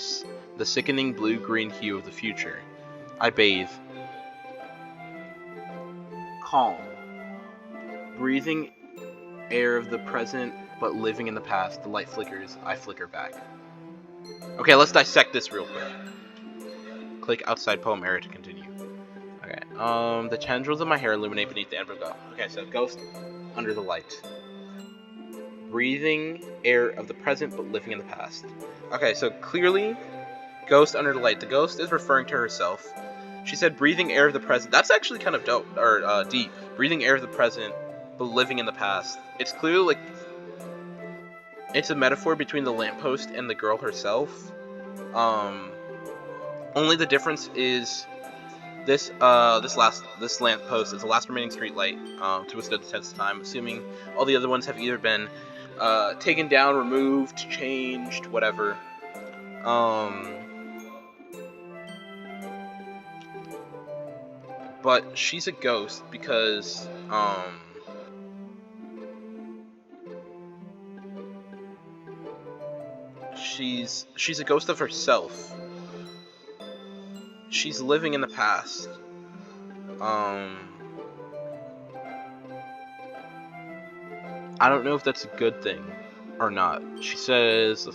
the sickening blue-green hue of the future. I bathe. Calm. Breathing air of the present, but living in the past. The light flickers. I flicker back. Okay, let's dissect this real quick. Click outside poem area to continue. Okay, the tendrils of my hair illuminate beneath the amber glow. Okay, so ghost under the light. Breathing air of the present, but living in the past. Okay, so clearly, ghost under the light. The ghost is referring to herself. She said breathing air of the present. That's actually kind of dope, or deep. Breathing air of the present, but living in the past. It's clearly like it's a metaphor between the lamppost and the girl herself. Only the difference is this lamppost is the last remaining street light to withstand the test of time, assuming all the other ones have either been taken down, removed, changed, whatever. But she's a ghost because she's a ghost of herself. She's living in the past. I don't know if that's a good thing or not. She says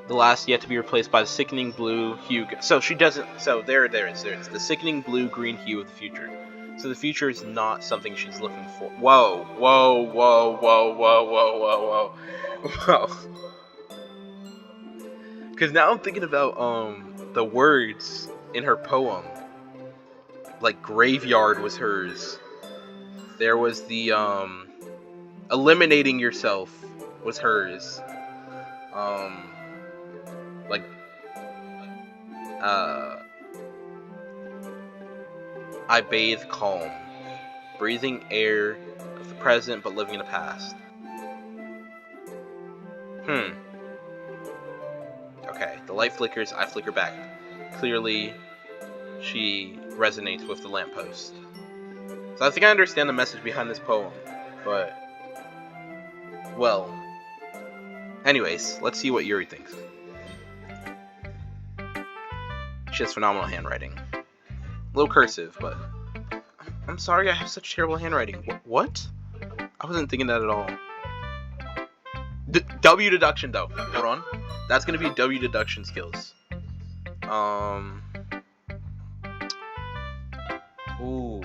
the last yet to be replaced by the sickening blue hue. So she doesn't. So there it is. It's the sickening blue-green hue of the future. So the future is not something she's looking for. Whoa, whoa, whoa, whoa, whoa, whoa, whoa, whoa, whoa. Because now I'm thinking about the words in her poem. Like graveyard was hers. There was the eliminating yourself was hers. I bathe calm, breathing air of the present but living in the past. Okay, the light flickers, I flicker back. Clearly, she resonates with the lamppost. So I think I understand the message behind this poem, but... well... anyways, let's see what Yuri thinks. She has phenomenal handwriting. A little cursive, but... I'm sorry I have such terrible handwriting. What? I wasn't thinking that at all. W deduction, though. Hold on. That's gonna be W deduction skills. Ooh.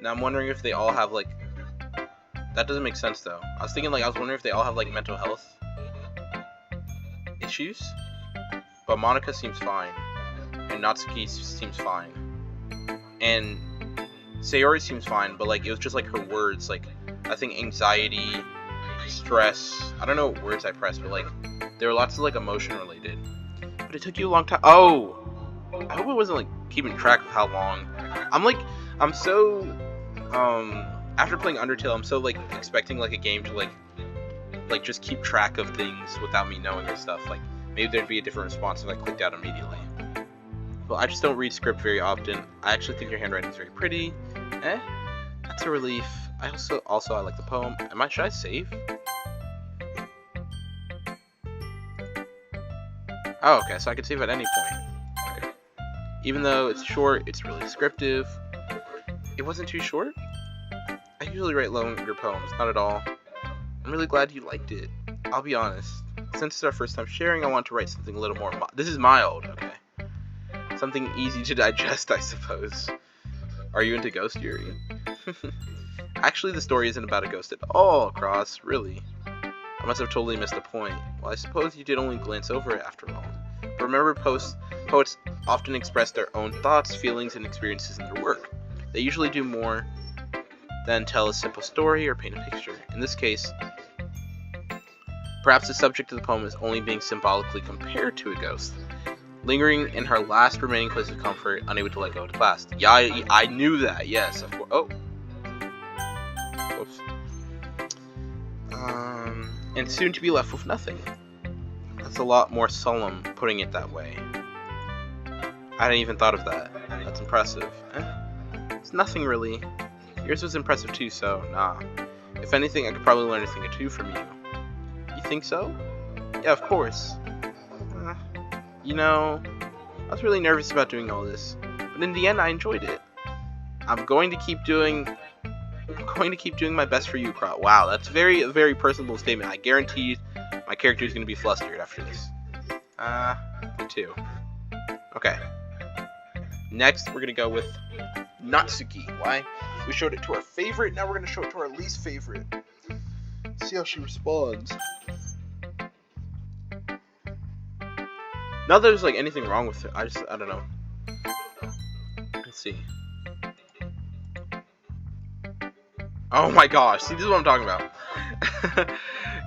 Now I'm wondering if they all have, like... that doesn't make sense, though. I was wondering if they all have, like, mental health issues. But Monica seems fine. And Natsuki seems fine. And Sayori seems fine, but, like, it was just, like, her words. Like, I think anxiety, stress... I don't know what words I pressed, but, like, there were lots of, like, emotion-related. But it took you a long time. Oh! I hope it wasn't, like, keeping track of how long. I'm so... after playing Undertale, I'm so, like, expecting, like, a game to, like, just keep track of things without me knowing or stuff. Like, maybe there'd be a different response if I clicked out immediately. Well, I just don't read script very often. I actually think your handwriting is very pretty. That's a relief. I like the poem. Should I save? Oh, okay, so I can save at any point. Okay. Even though it's short, it's really descriptive. It wasn't too short? I usually write longer poems, not at all. I'm really glad you liked it. I'll be honest. Since it's our first time sharing, I want to write something a little more this is mild, okay. Something easy to digest, I suppose. Are you into Ghost, Yuri? Actually, the story isn't about a ghost at all, Cross, really. I must have totally missed the point. Well, I suppose you did only glance over it after all. But remember, poets often express their own thoughts, feelings, and experiences in their work. They usually do more than tell a simple story or paint a picture. In this case, perhaps the subject of the poem is only being symbolically compared to a ghost, lingering in her last remaining place of comfort, unable to let go of the past. Yeah, I knew that, yes, of course. Oh. Oops. And soon to be left with nothing. That's a lot more solemn, putting it that way. I hadn't even thought of that. That's impressive. It's nothing really. Yours was impressive too, so nah. If anything, I could probably learn a thing or two from you. You think so? Yeah, of course. You know, I was really nervous about doing all this, but in the end, I enjoyed it. I'm going to keep doing my best for you, Crow. Wow, that's a very personable statement. I guarantee my character is going to be flustered after this. Me too. Okay. Next, we're going to go with Natsuki. Why? We showed it to our favorite, now we're going to show it to our least favorite. See how she responds. Not that there's like anything wrong with it. I don't know. Let's see. Oh my gosh, see, this is what I'm talking about.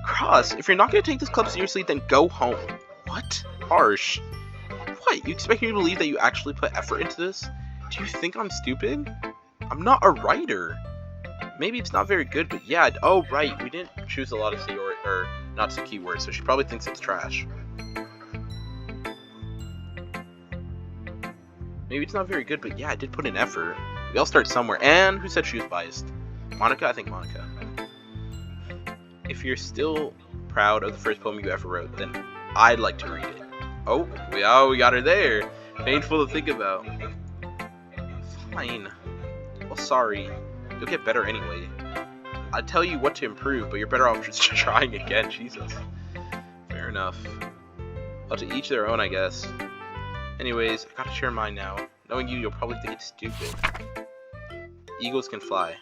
Cross, if you're not going to take this club seriously, then go home. What? Harsh. What? You expect me to believe that you actually put effort into this? Do you think I'm stupid? I'm not a writer. Maybe it's not very good, but yeah. Oh, right, we didn't choose a lot of not some keywords, so she probably thinks it's trash. Maybe it's not very good, but yeah, I did put in effort. We all start somewhere. And who said she was biased? Monica? I think Monica. If you're still proud of the first poem you ever wrote, then I'd like to read it. Oh, we got her there. Painful to think about. Fine. Well, sorry. You'll get better anyway. I'd tell you what to improve, but you're better off just trying again. Jesus. Fair enough. Well, to each their own, I guess. Anyways, I gotta share mine now. Knowing you, you'll probably think it's stupid. Eagles can fly.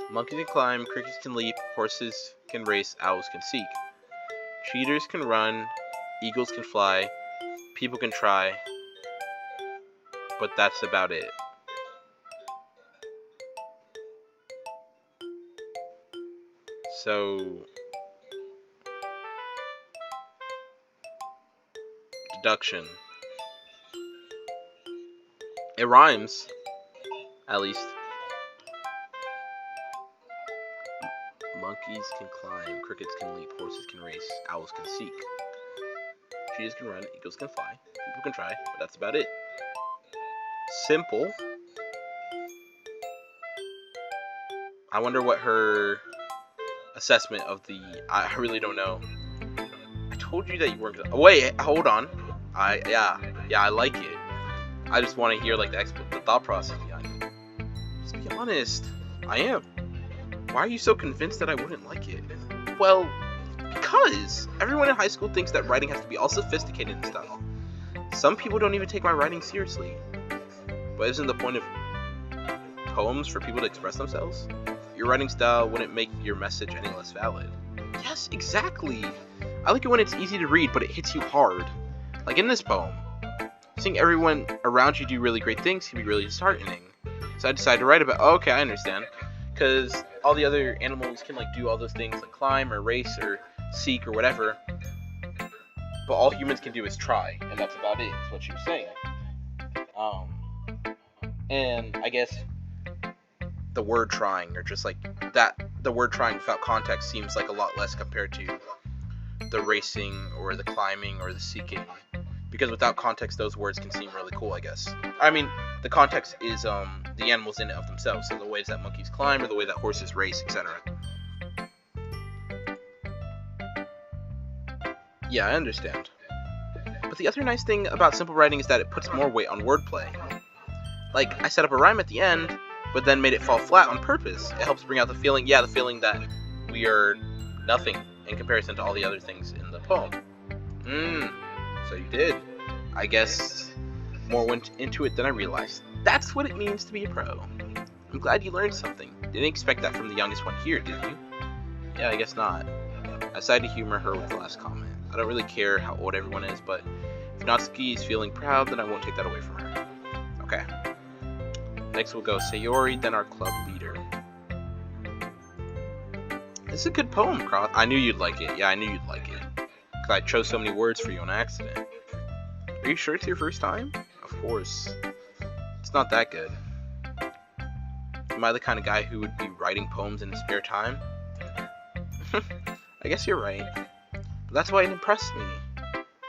Monkeys can climb, crickets can leap, horses can race, owls can seek. Cheaters can run, eagles can fly, people can try, but that's about it. So, deduction. It rhymes, at least. Monkeys can climb, crickets can leap, horses can race, owls can seek. Cheetahs can run, eagles can fly, people can try, but that's about it. Simple. I wonder what her assessment of the... I really don't know. I told you that you weren't gonna... Oh, wait, hold on. Yeah, I like it. I just want to hear like the thought process behind it. Just be honest. I am. Why are you so convinced that I wouldn't like it? Well, because everyone in high school thinks that writing has to be all sophisticated and stuff. Some people don't even take my writing seriously. But isn't the point of poems for people to express themselves? Your writing style wouldn't make your message any less valid. Yes, exactly. I like it when it's easy to read, but it hits you hard. Like in this poem. Seeing everyone around you do really great things can be really disheartening. So I decided to write about... Oh, okay, I understand. Because all the other animals can like do all those things like climb or race or seek or whatever. But all humans can do is try. And that's about it, is what she was saying. And I guess the word trying, or just like that, the word trying without context seems like a lot less compared to the racing or the climbing or the seeking. Because without context, those words can seem really cool, I guess. I mean, the context is the animals in it of themselves, so the ways that monkeys climb or the way that horses race, etc. Yeah, I understand. But the other nice thing about simple writing is that it puts more weight on wordplay. Like, I set up a rhyme at the end, but then made it fall flat on purpose. It helps bring out the feeling, the feeling that we are nothing in comparison to all the other things in the poem. So you did. I guess more went into it than I realized. That's what it means to be a pro. I'm glad you learned something. Didn't expect that from the youngest one here, did you? Yeah, I guess not. I decided to humor her with the last comment. I don't really care how old everyone is, but if Natsuki is feeling proud, then I won't take that away from her. Okay. Next we'll go Sayori, then our club leader. This is a good poem, Cross. I knew you'd like it. Yeah, I knew you'd like it. Because I chose so many words for you on accident. Are you sure it's your first time? Of course. It's not that good. Am I the kind of guy who would be writing poems in his spare time? I guess you're right. But that's why it impressed me.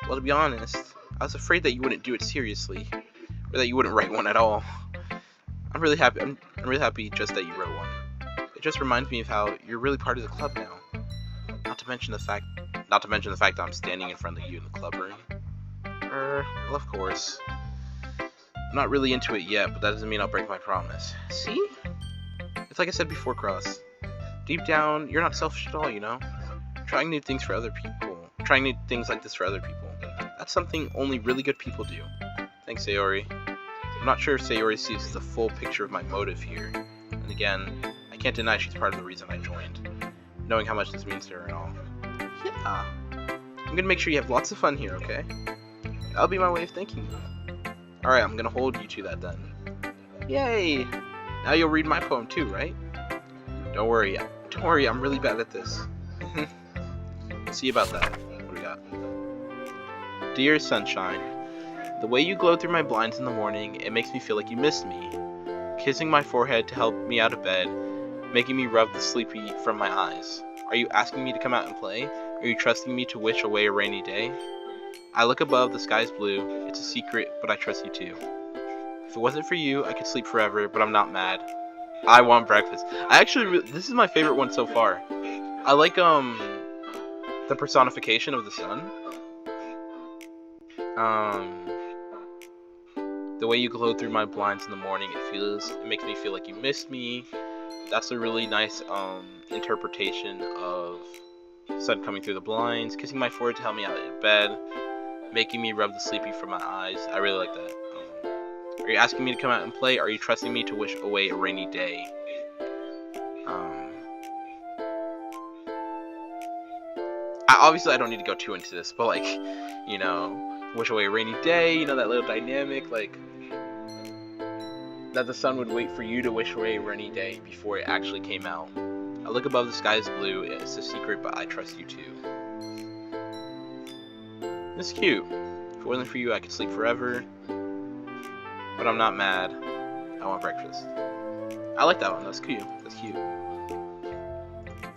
Well, to be honest, I was afraid that you wouldn't do it seriously. Or that you wouldn't write one at all. I'm really happy. I'm really happy just that you wrote one. It just reminds me of how you're really part of the club now. Not to mention the fact that I'm standing in front of you in the club room. Well, of course. I'm not really into it yet, but that doesn't mean I'll break my promise. See? It's like I said before, Cross. Deep down, you're not selfish at all, you know? Trying new things for other people. Trying new things like this for other people. That's something only really good people do. Thanks, Sayori. I'm not sure if Sayori sees the full picture of my motive here. And again, I can't deny she's part of the reason I joined. Knowing how much this means to her and all. Yeah. I'm gonna make sure you have lots of fun here, okay? That'll be my way of thanking you. Alright, I'm gonna hold you to that then. Yay! Now you'll read my poem too, right? Don't worry, I'm really bad at this. We'll see about that. What do we got? Dear sunshine, the way you glow through my blinds in the morning, it makes me feel like you missed me. Kissing my forehead to help me out of bed, making me rub the sleepy from my eyes. Are you asking me to come out and play? Are you trusting me to wish away a rainy day? I look above, the sky's blue. It's a secret, but I trust you too. If it wasn't for you, I could sleep forever, but I'm not mad. I want breakfast. This is my favorite one so far. I like, the personification of the sun. The way you glow through my blinds in the morning, it makes me feel like you missed me. That's a really nice, interpretation of sun coming through the blinds, kissing my forehead to help me out in bed, making me rub the sleepy from my eyes. I really like that. Are you asking me to come out and play? Are you trusting me to wish away a rainy day? Obviously I don't need to go too into this, but like, you know, wish away a rainy day, you know, that little dynamic, like, that the sun would wait for you to wish away a rainy day before it actually came out. I look above, the sky is blue, it's a secret, but I trust you too. It's cute. If it wasn't for you, I could sleep forever. But I'm not mad. I want breakfast. I like that one. That's cute. That's cute.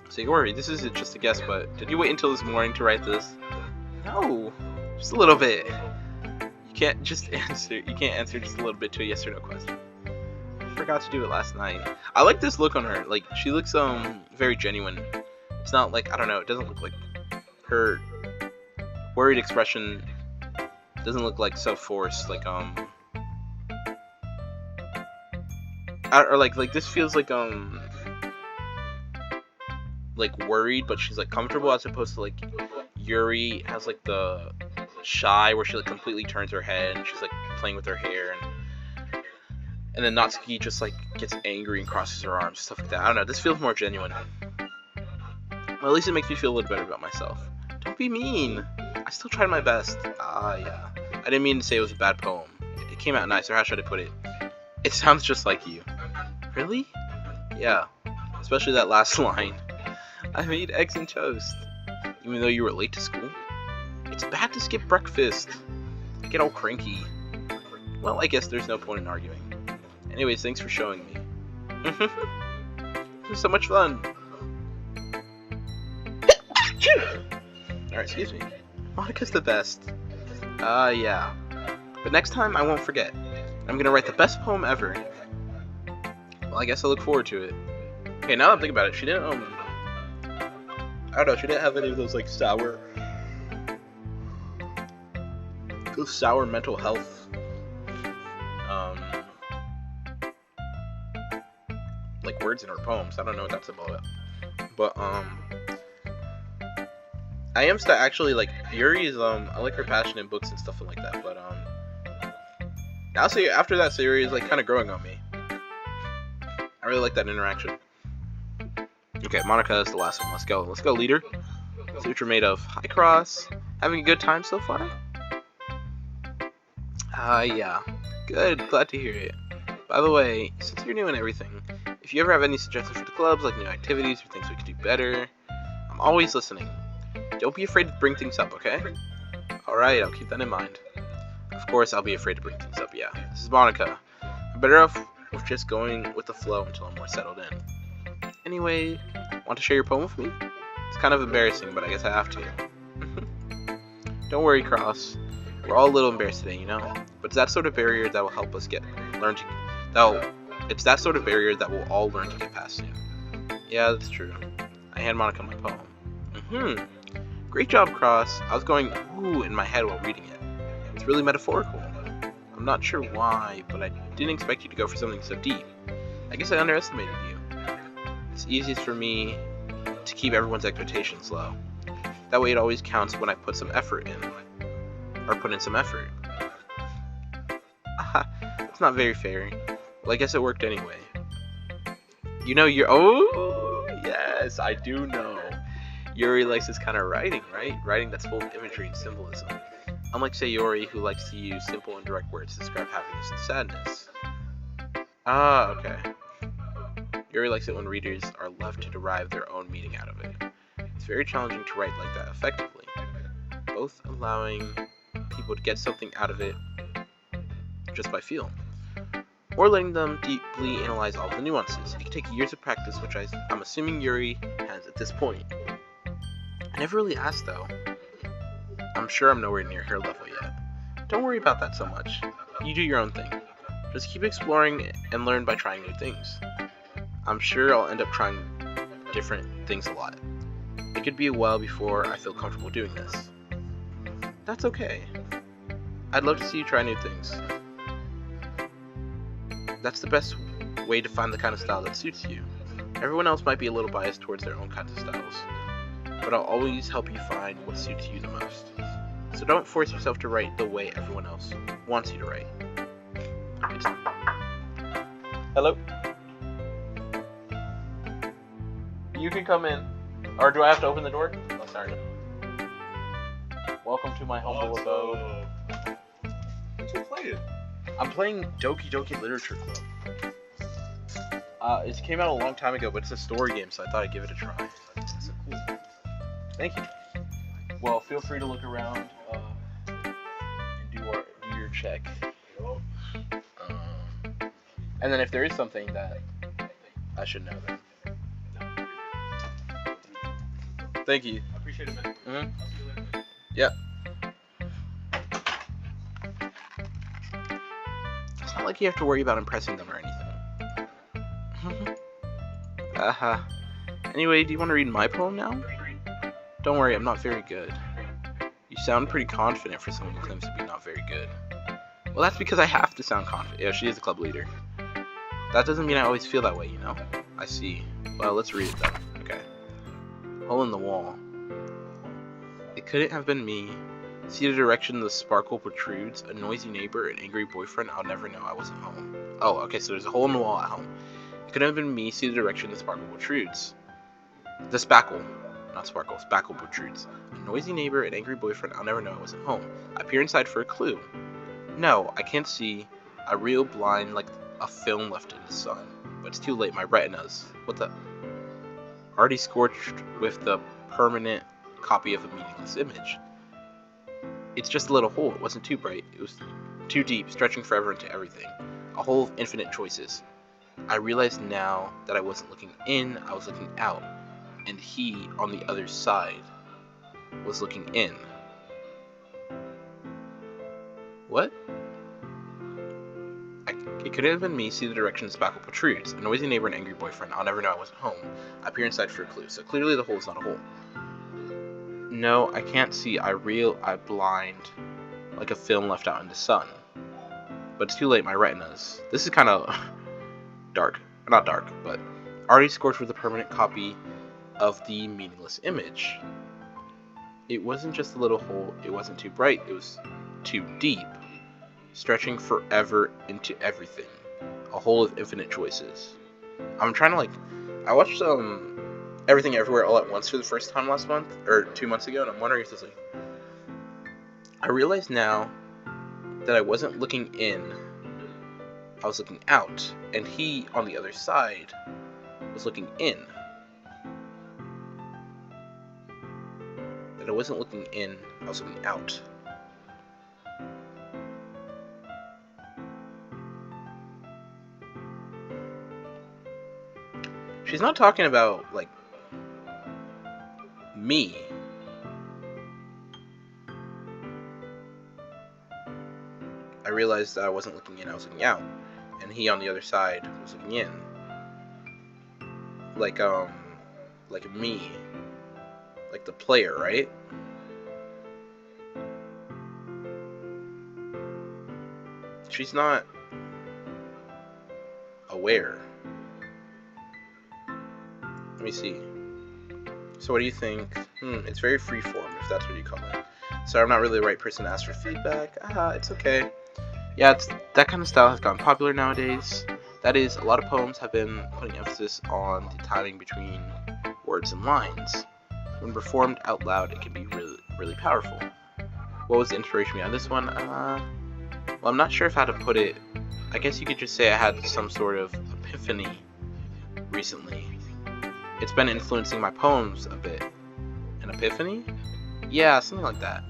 So you worry, this is just a guess, but did you wait until this morning to write this? No, just a little bit. You can't answer just a little bit to a yes or no question. I forgot to do it last night. I like this look on her. Like, she looks very genuine. It's not like, I don't know, it doesn't look like her worried expression doesn't look like so forced, like or like this feels like worried, but she's like comfortable, as opposed to like Yuri has like the shy where she like completely turns her head and she's like playing with her hair, and then Natsuki just like gets angry and crosses her arms, stuff like that. I don't know, this feels more genuine. Well, at least it makes me feel a little better about myself. Don't be mean. I still tried my best. Yeah. I didn't mean to say it was a bad poem. It came out nice, or how should I put it? It sounds just like you. Really? Yeah. Especially that last line. I made eggs and toast. Even though you were late to school? It's bad to skip breakfast. I get all cranky. Well, I guess there's no point in arguing. Anyways, thanks for showing me. This was so much fun. Alright, excuse me. Monica's the best. Yeah. But next time, I won't forget. I'm gonna write the best poem ever. Well, I guess I look forward to it. Okay, now that I'm thinking about it, she didn't, I don't know, she didn't have any of those, like, sour mental health, like, words in her poems. I don't know what that's about. But, I am actually, like, Yuri's, I like her passion in books and stuff like that, but, now see, after that series, like, kind of growing on me. I really like that interaction. Okay, Monica is the last one. Let's go. Let's go, leader. See what you're made of. Hi, Cross. Having a good time so far? Yeah. Good. Glad to hear it. By the way, since you're new and everything, if you ever have any suggestions for the clubs, like new activities or things we could do better, I'm always listening. Don't be afraid to bring things up, okay? Alright, I'll keep that in mind. Of course, I'll be afraid to bring things up, yeah. This is Monica. I'm better off with just going with the flow until I'm more settled in. Anyway, want to share your poem with me? It's kind of embarrassing, but I guess I have to. Don't worry, Cross. We're all a little embarrassed today, you know? But it's that sort of barrier that will help us it's that sort of barrier that we'll all learn to get past soon. Yeah, that's true. I hand Monica my poem. Great job, Cross. I was going ooh in my head while reading it. It's really metaphorical. I'm not sure why, but I didn't expect you to go for something so deep. I guess I underestimated you. It's easiest for me to keep everyone's expectations low. That way it always counts when I put some effort in. Or put in some effort. It's not very fair. Well, I guess it worked anyway. You know, oh, yes, I do know. Yuri likes this kind of writing, right? Writing that's full of imagery and symbolism. unlike Sayori, who likes to use simple and direct words to describe happiness and sadness. Ah, okay. Yuri likes it when readers are left to derive their own meaning out of it. It's very challenging to write like that effectively, both allowing people to get something out of it just by feel, or letting them deeply analyze all of the nuances. It can take years of practice, which I'm assuming Yuri has at this point. I never really asked though. I'm sure I'm nowhere near her level yet. Don't worry about that so much. You do your own thing. Just keep exploring and learn by trying new things. I'm sure I'll end up trying different things a lot. It could be a while before I feel comfortable doing this. That's okay. I'd love to see you try new things. That's the best way to find the kind of style that suits you. Everyone else might be a little biased towards their own kinds of styles, but I'll always help you find what suits you the most. So don't force yourself to write the way everyone else wants you to write. Hello? You can come in. Or do I have to open the door? Oh, sorry. Welcome to my humble abode. What you playing? I'm playing Doki Doki Literature Club. It came out a long time ago, but it's a story game, so I thought I'd give it a try. That's so cool. Thank you. Well, feel free to look around and do your check. And then if there is something that I should know, then. Thank you. I appreciate it, man. Mm-hmm. I'll see you later. Yeah. It's not like you have to worry about impressing them or anything. Anyway, do you want to read my poem now? Don't worry, I'm not very good. You sound pretty confident for someone who claims to be not very good. Well, that's because I have to sound confident. Yeah, she is the club leader. That doesn't mean I always feel that way, you know? I see. Well, let's read it then. Okay. Hole in the wall. It couldn't have been me. See the direction the sparkle protrudes? A noisy neighbor, an angry boyfriend, I'll never know I wasn't home. Oh, okay, so there's a hole in the wall at home. It couldn't have been me. See the direction the sparkle protrudes. The spackle. Not sparkle, spackle protrudes. A noisy neighbor, an angry boyfriend, I'll never know I wasn't home. I peer inside for a clue. No, I can't see. I reel blind like a film left in the sun. But it's too late, my retinas. What the? Already scorched with the permanent copy of a meaningless image. It's just a little hole. It wasn't too bright. It was too deep, stretching forever into everything. A hole of infinite choices. I realized now that I wasn't looking in, I was looking out. And he, on the other side, was looking in. What? It could have been me. See the direction the spackle protrudes. A noisy neighbor, an angry boyfriend. I'll never know I wasn't home. I peer inside for a clue. So clearly the hole is not a hole. No, I can't see. I blind like a film left out in the sun. But it's too late, my retinas. This is kind of dark. Not dark, but already scorched with a permanent copy of the meaningless image. It wasn't just a little hole. It wasn't too bright. It was too deep. Stretching forever into everything. A hole of infinite choices. I'm trying to I watched Everything Everywhere All at Once for the first time last month, or 2 months ago, and I'm wondering if there's I realize now that I wasn't looking in, I was looking out, and he, on the other side, was looking in. That I wasn't looking in, I was looking out. She's not talking about, me. I realized that I wasn't looking in, I was looking out. And he on the other side was looking in. Like me. Like the player, right? She's not aware. Let me see. So what do you think? It's very freeform, if that's what you call it. So I'm not really the right person to ask for feedback. It's okay. Yeah, that kind of style has gotten popular nowadays. That is, a lot of poems have been putting emphasis on the timing between words and lines. When performed out loud, it can be really, really powerful. What was the inspiration behind this one? Well, I'm not sure if how to put it. I guess you could just say I had some sort of epiphany recently. It's been influencing my poems a bit. An epiphany? Yeah, something like that.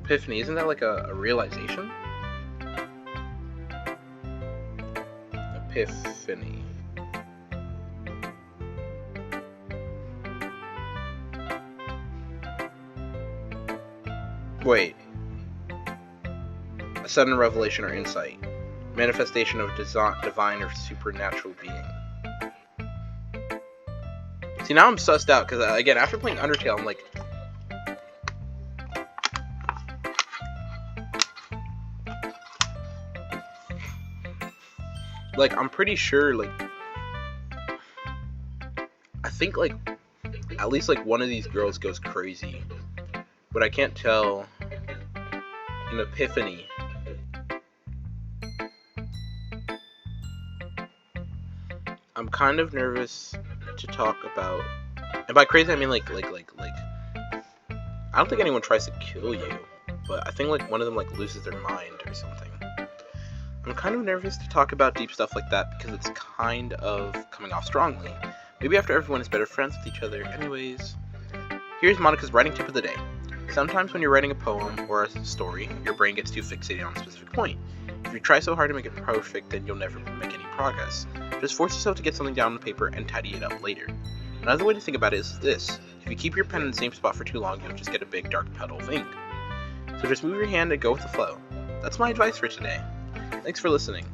Epiphany, isn't that like a realization? Epiphany. Wait. A sudden revelation or insight. Manifestation of divine or supernatural being. See, now I'm sussed out, because, again, after playing Undertale, I'm like, I'm pretty sure, like, I think, like, at least, like, one of these girls goes crazy. But I can't tell an epiphany. I'm kind of nervous to talk about, and by crazy I mean like I don't think anyone tries to kill you, but I think like one of them like loses their mind or something. I'm kind of nervous to talk about deep stuff like that because it's kind of coming off strongly. Maybe after everyone is better friends with each other. Anyways, here's Monica's writing tip of the day. Sometimes when you're writing a poem or a story, your brain gets too fixated on a specific point. If you try so hard to make it perfect, then you'll never make any progress. Just force yourself to get something down on the paper and tidy it up later. Another way to think about it is this. If you keep your pen in the same spot for too long, you'll just get a big dark puddle of ink. So just move your hand and go with the flow. That's my advice for today. Thanks for listening.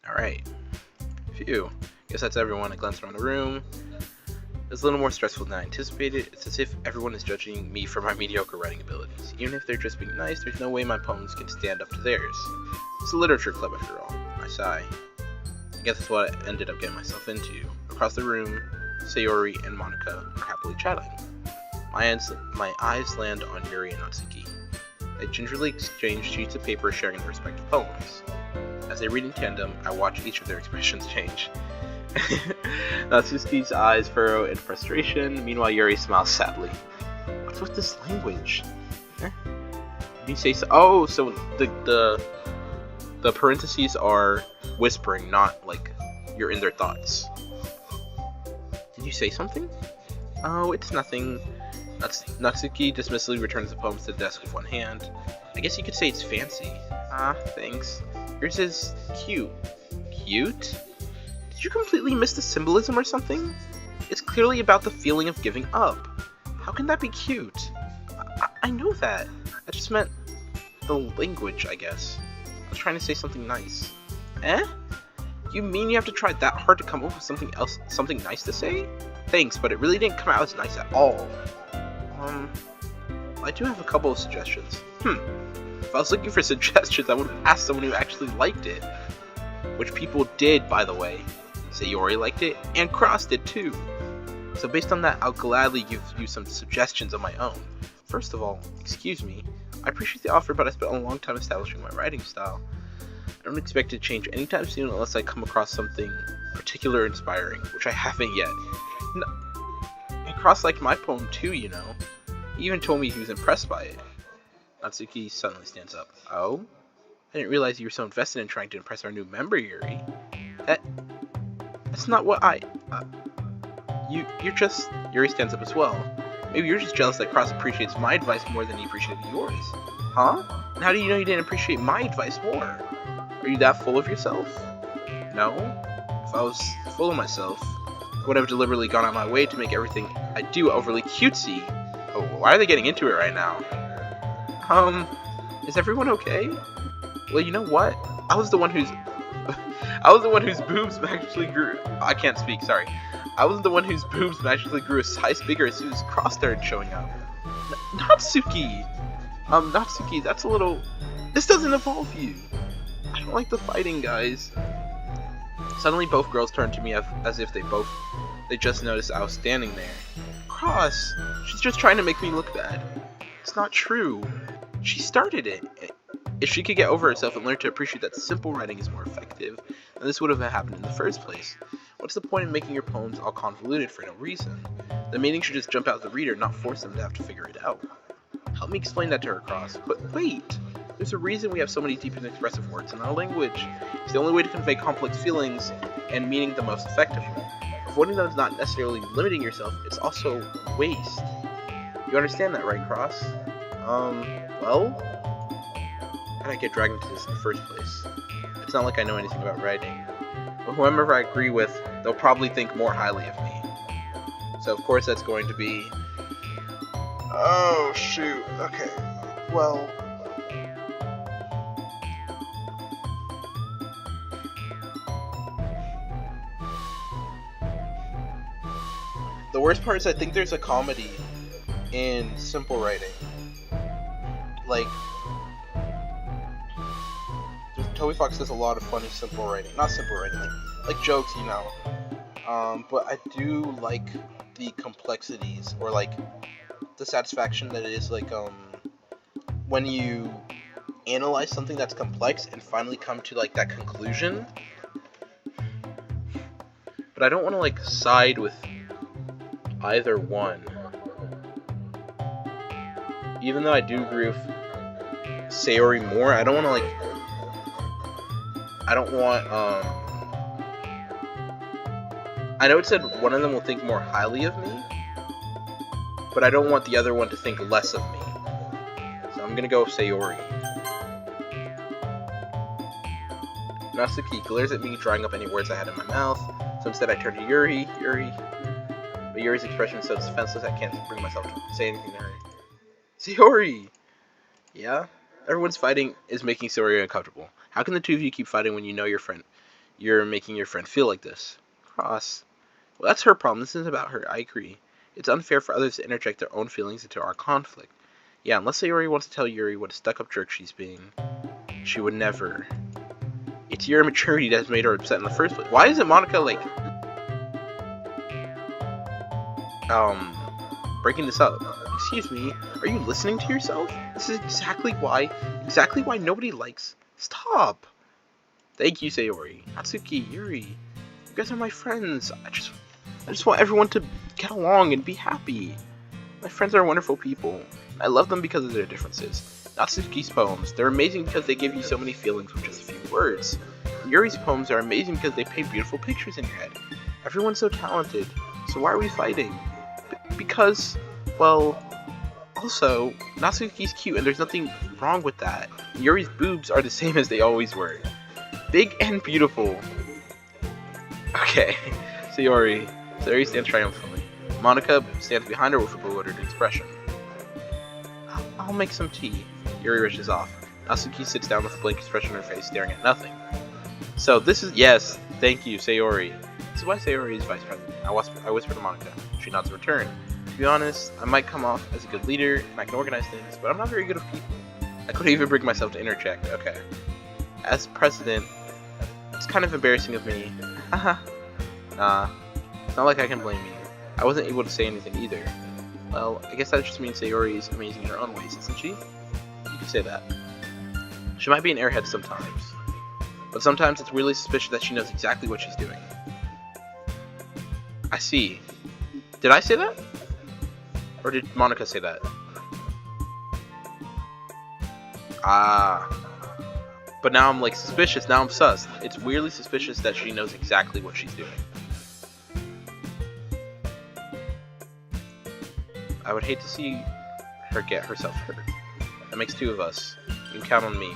Alright. Phew. Guess that's everyone. I glanced around the room. It's a little more stressful than I anticipated. It's as if everyone is judging me for my mediocre writing abilities. Even if they're just being nice, there's no way my poems can stand up to theirs. It's a literature club after all. I sigh. I guess that's what I ended up getting myself into. Across the room, Sayori and Monica are happily chatting. My eyes land on Yuri and Natsuki. They gingerly exchange sheets of paper sharing their respective poems. As they read in tandem, I watch each of their expressions change. Natsuki's eyes furrow in frustration, meanwhile Yuri smiles sadly. What's with this language? Did you say so? Oh, so the parentheses are whispering, not like you're in their thoughts. Did you say something? Oh, it's nothing. Natsuki dismissively returns the poems to the desk with one hand. I guess you could say it's fancy. Ah, thanks. Yours is cute. Cute? Did you completely miss the symbolism or something? It's clearly about the feeling of giving up. How can that be cute? I know that. I just meant the language, I guess. I was trying to say something nice. Eh? You mean you have to try that hard to come up with something nice to say? Thanks, but it really didn't come out as nice at all. I do have a couple of suggestions. If I was looking for suggestions, I would have asked someone who actually liked it. Which people did, by the way. Sayori liked it, and Cross did too. So based on that, I'll gladly give you some suggestions of my own. First of all, excuse me, I appreciate the offer, but I spent a long time establishing my writing style. I don't expect it to change anytime soon unless I come across something particular inspiring, which I haven't yet. And Cross liked my poem too, you know. He even told me he was impressed by it. Natsuki suddenly stands up. Oh? I didn't realize you were so invested in trying to impress our new member, Yuri. That's not what you're just... Yuri stands up as well. Maybe you're just jealous that Cross appreciates my advice more than he appreciated yours. Huh? And how do you know you didn't appreciate my advice more? Are you that full of yourself? No? If I was full of myself, I would have deliberately gone out of my way to make everything I do overly cutesy. Oh, why are they getting into it right now? Is everyone okay? Well, you know what? I was the one whose boobs magically grew. I can't speak, sorry. I was the one whose boobs magically grew a size bigger as soon as Cross started showing up. Natsuki! Natsuki, that's a little... This doesn't involve you. I don't like the fighting, guys. Suddenly both girls turned to me as if they just noticed I was standing there. Cross! She's just trying to make me look bad. It's not true. She started it. If she could get over herself and learn to appreciate that simple writing is more effective, then this would have happened in the first place. What's the point in making your poems all convoluted for no reason? The meaning should just jump out at the reader, not force them to have to figure it out. Help me explain that to her, Cross. But wait! There's a reason we have so many deep and expressive words in our language. It's the only way to convey complex feelings and meaning the most effectively. Avoiding them is not necessarily limiting yourself, it's also waste. You understand that, right, Cross? Well? How did I get dragged into this in the first place? It's not like I know anything about writing. But whoever I agree with, they'll probably think more highly of me. So of course that's going to be... Oh, shoot. Okay. Well... The worst part is I think there's a comedy in simple writing. Like, Toby Fox does a lot of funny simple writing. Not simple writing, like jokes, you know. But I do like the complexities, or like the satisfaction that it is, like, when you analyze something that's complex and finally come to, like, that conclusion. But I don't want to, like, side with either one. Even though I do agree with Sayori more, I don't want to, like, I don't want, I know it said one of them will think more highly of me, but I don't want the other one to think less of me. So I'm gonna go with Sayori. Natsuki glares at me, drying up any words I had in my mouth, so instead I turn to Yuri. But Yuri's expression is so defenseless I can't bring myself to say anything to her. Sayori! Yeah? Everyone's fighting is making Sayori uncomfortable. How can the two of you keep fighting when you know you're making your friend feel like this? Cross. Well, that's her problem. This isn't about her. I agree. It's unfair for others to interject their own feelings into our conflict. Yeah, unless Sayori wants to tell Yuri what a stuck-up jerk she's being, she would never. It's your immaturity that has made her upset in the first place. Why isn't Monica, like, breaking this up? Excuse me, are you listening to yourself? This is exactly why nobody likes... Stop! Thank you, Sayori. Natsuki, Yuri. You guys are my friends. I just want everyone to get along and be happy. My friends are wonderful people. I love them because of their differences. Natsuki's poems, they're amazing because they give you so many feelings with just a few words. And Yuri's poems are amazing because they paint beautiful pictures in your head. Everyone's so talented. So why are we fighting? Because, well, also, Natsuki's cute and there's nothing wrong with that. Yuri's boobs are the same as they always were. Big and beautiful. Okay, Sayori stands triumphantly. Monica stands behind her with a bewildered expression. I'll make some tea. Yuri rushes off. Natsuki sits down with a blank expression on her face, staring at nothing. So this is... Yes, thank you, Sayori. This is why Sayori is vice president. I whisper to Monica. She nods in return. To be honest, I might come off as a good leader, and I can organize things, but I'm not very good with people. I couldn't even bring myself to interject. Okay. As president, it's kind of embarrassing of me. Haha. Nah. It's not like I can blame you. I wasn't able to say anything either. Well, I guess that just means Sayori is amazing in her own ways, isn't she? You can say that. She might be an airhead sometimes. But sometimes it's really suspicious that she knows exactly what she's doing. I see. Did I say that? Or did Monica say that? But now I'm, like, suspicious. Now I'm sus. It's weirdly suspicious that she knows exactly what she's doing. I would hate to see her get herself hurt. That makes two of us. You can count on me.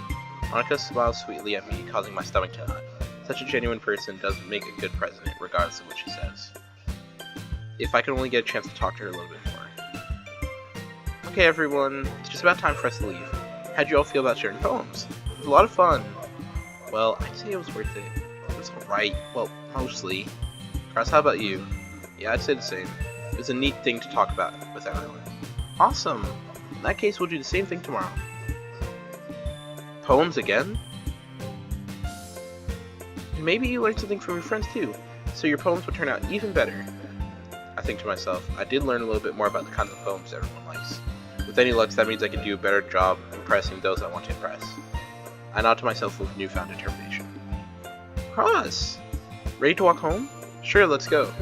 Monica smiles sweetly at me, causing my stomach to knot. Such a genuine person does make a good president, regardless of what she says. If I could only get a chance to talk to her a little bit more. Okay, everyone. It's just about time for us to leave. How'd you all feel about sharing poems? It was a lot of fun. Well, I'd say it was worth it. It was alright. Well, mostly. Cross, how about you? Yeah, I'd say the same. It was a neat thing to talk about with everyone. Awesome! In that case, we'll do the same thing tomorrow. Poems again? Maybe you learned something from your friends too, so your poems would turn out even better. I think to myself, I did learn a little bit more about the kinds of poems everyone likes. With any luck, that means I can do a better job impressing those I want to impress. I nod to myself with newfound determination. Cross! Ready to walk home? Sure, let's go.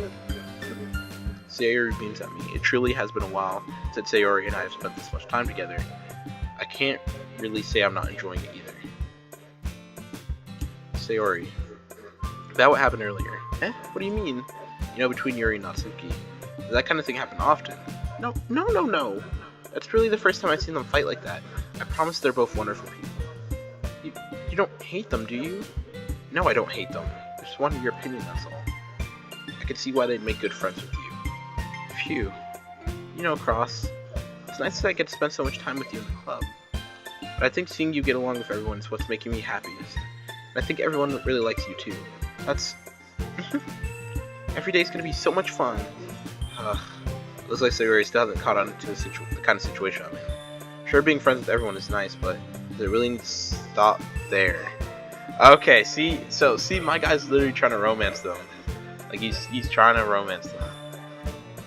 Sayori beams at me. It truly has been a while since Sayori and I have spent this much time together. I can't really say I'm not enjoying it either. Sayori. About what happened earlier. Eh? What do you mean? You know, between Yuri and Natsuki. Does that kind of thing happen often? No. That's really the first time I've seen them fight like that. I promise they're both wonderful people. You don't hate them, do you? No, I don't hate them. I just wanted your opinion, that's all. I could see why they'd make good friends with you. Phew. You know, Cross. It's nice that I get to spend so much time with you in the club. But I think seeing you get along with everyone is what's making me happiest. And I think everyone really likes you too. That's... Every day's gonna be so much fun. Looks like Sayori still hasn't caught on to the kind of situation I'm in. Sure, being friends with everyone is nice, but does it really need to stop there? Okay, see, my guy's literally trying to romance them. Like, he's trying to romance them.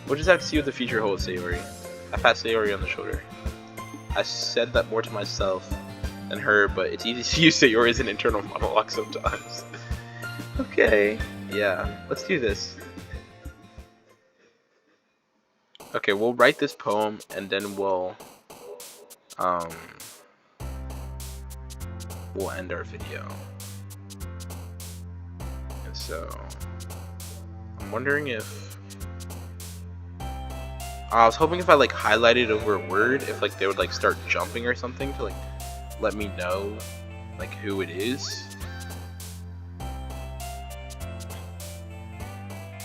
We'll just have to see what the future holds, Sayori. I pat Sayori on the shoulder. I said that more to myself than her, but it's easy to use Sayori as an internal monologue sometimes. Okay, yeah, let's do this. Okay, we'll write this poem and then we'll end our video. And so I'm wondering if I was hoping if I like highlighted over a word, if like they would like start jumping or something to like let me know like who it is.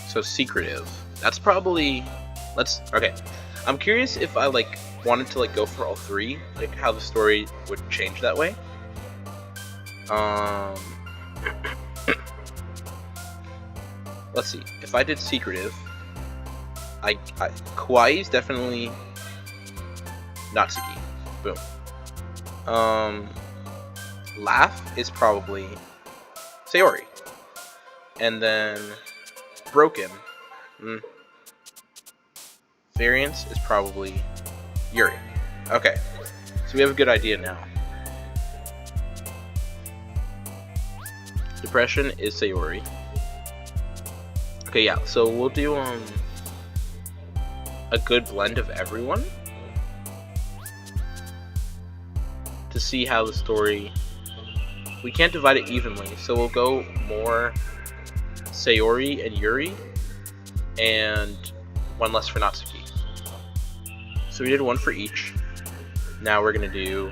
So secretive. That's probably okay. I'm curious if I like wanted to like go for all three, like how the story would change that way. Let's see. If I did secretive, Kawaii is definitely Natsuki. Boom. Laugh is probably Sayori. And then broken. Variance is probably Yuri. Okay. So we have a good idea now. Depression is Sayori. Okay, yeah, so we'll do a good blend of everyone to see how the story... We can't divide it evenly, so we'll go more Sayori and Yuri and one less for Natsuki. So we did one for each. Now we're gonna do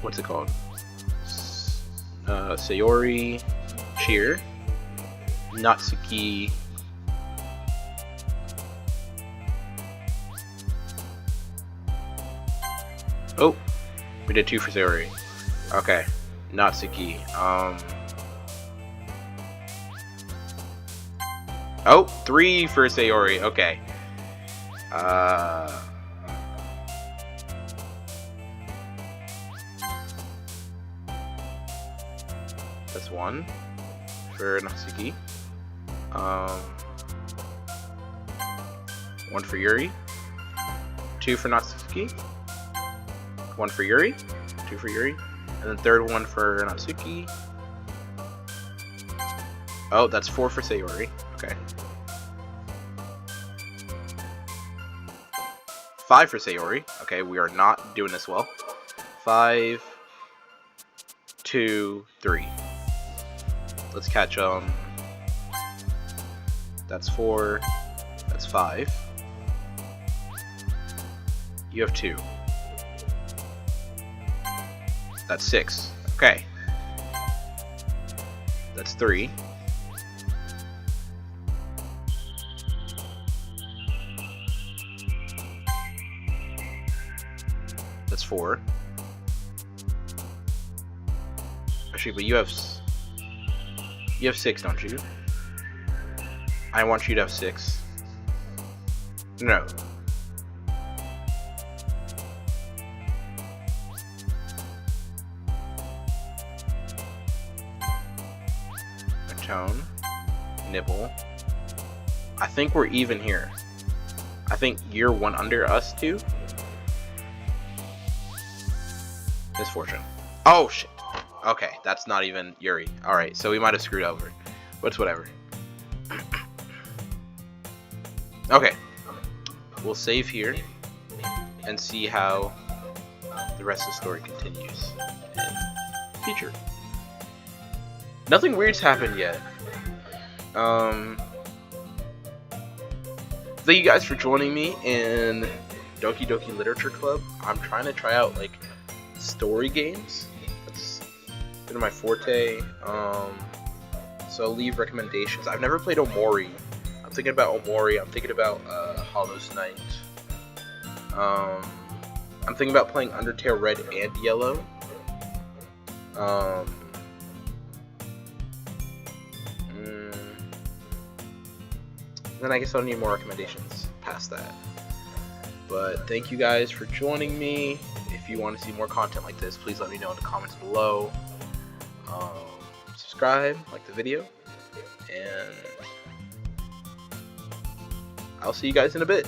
what's it called? Sayori, cheer, Natsuki, oh, we did two for Sayori. Okay, Natsuki, oh, 3 for Sayori, okay. That's 1 for Natsuki. 1 for Yuri. 2 for Natsuki. 1 for Yuri. 2 for Yuri. And then third one for Natsuki. Oh, that's 4 for Sayori. Okay. 5 for Sayori. Okay, we are not doing this well. 5, 2, 3. Let's catch that's 4. That's 5. You have 2. That's 6. Okay. That's 3. That's 4. Actually, but you have 6, don't you? I want you to have 6. No. Tone, nibble. I think we're even here. I think you're 1 under us too. Misfortune. Oh shit. Okay, that's not even Yuri. Alright, so we might have screwed over. But it's whatever. Okay. We'll save here and see how the rest of the story continues in future. Nothing weird's happened yet. Thank you guys for joining me in Doki Doki Literature Club. I'm trying to try out like story games. That's been my forte. So leave recommendations. I've never played Omori. I'm thinking about Omori. I'm thinking about Hollow Knight. I'm thinking about playing Undertale Red and Yellow. Then I guess I don't need more recommendations past that. But thank you guys for joining me. If you want to see more content like this, please let me know in the comments below. Subscribe, like the video, and I'll see you guys in a bit.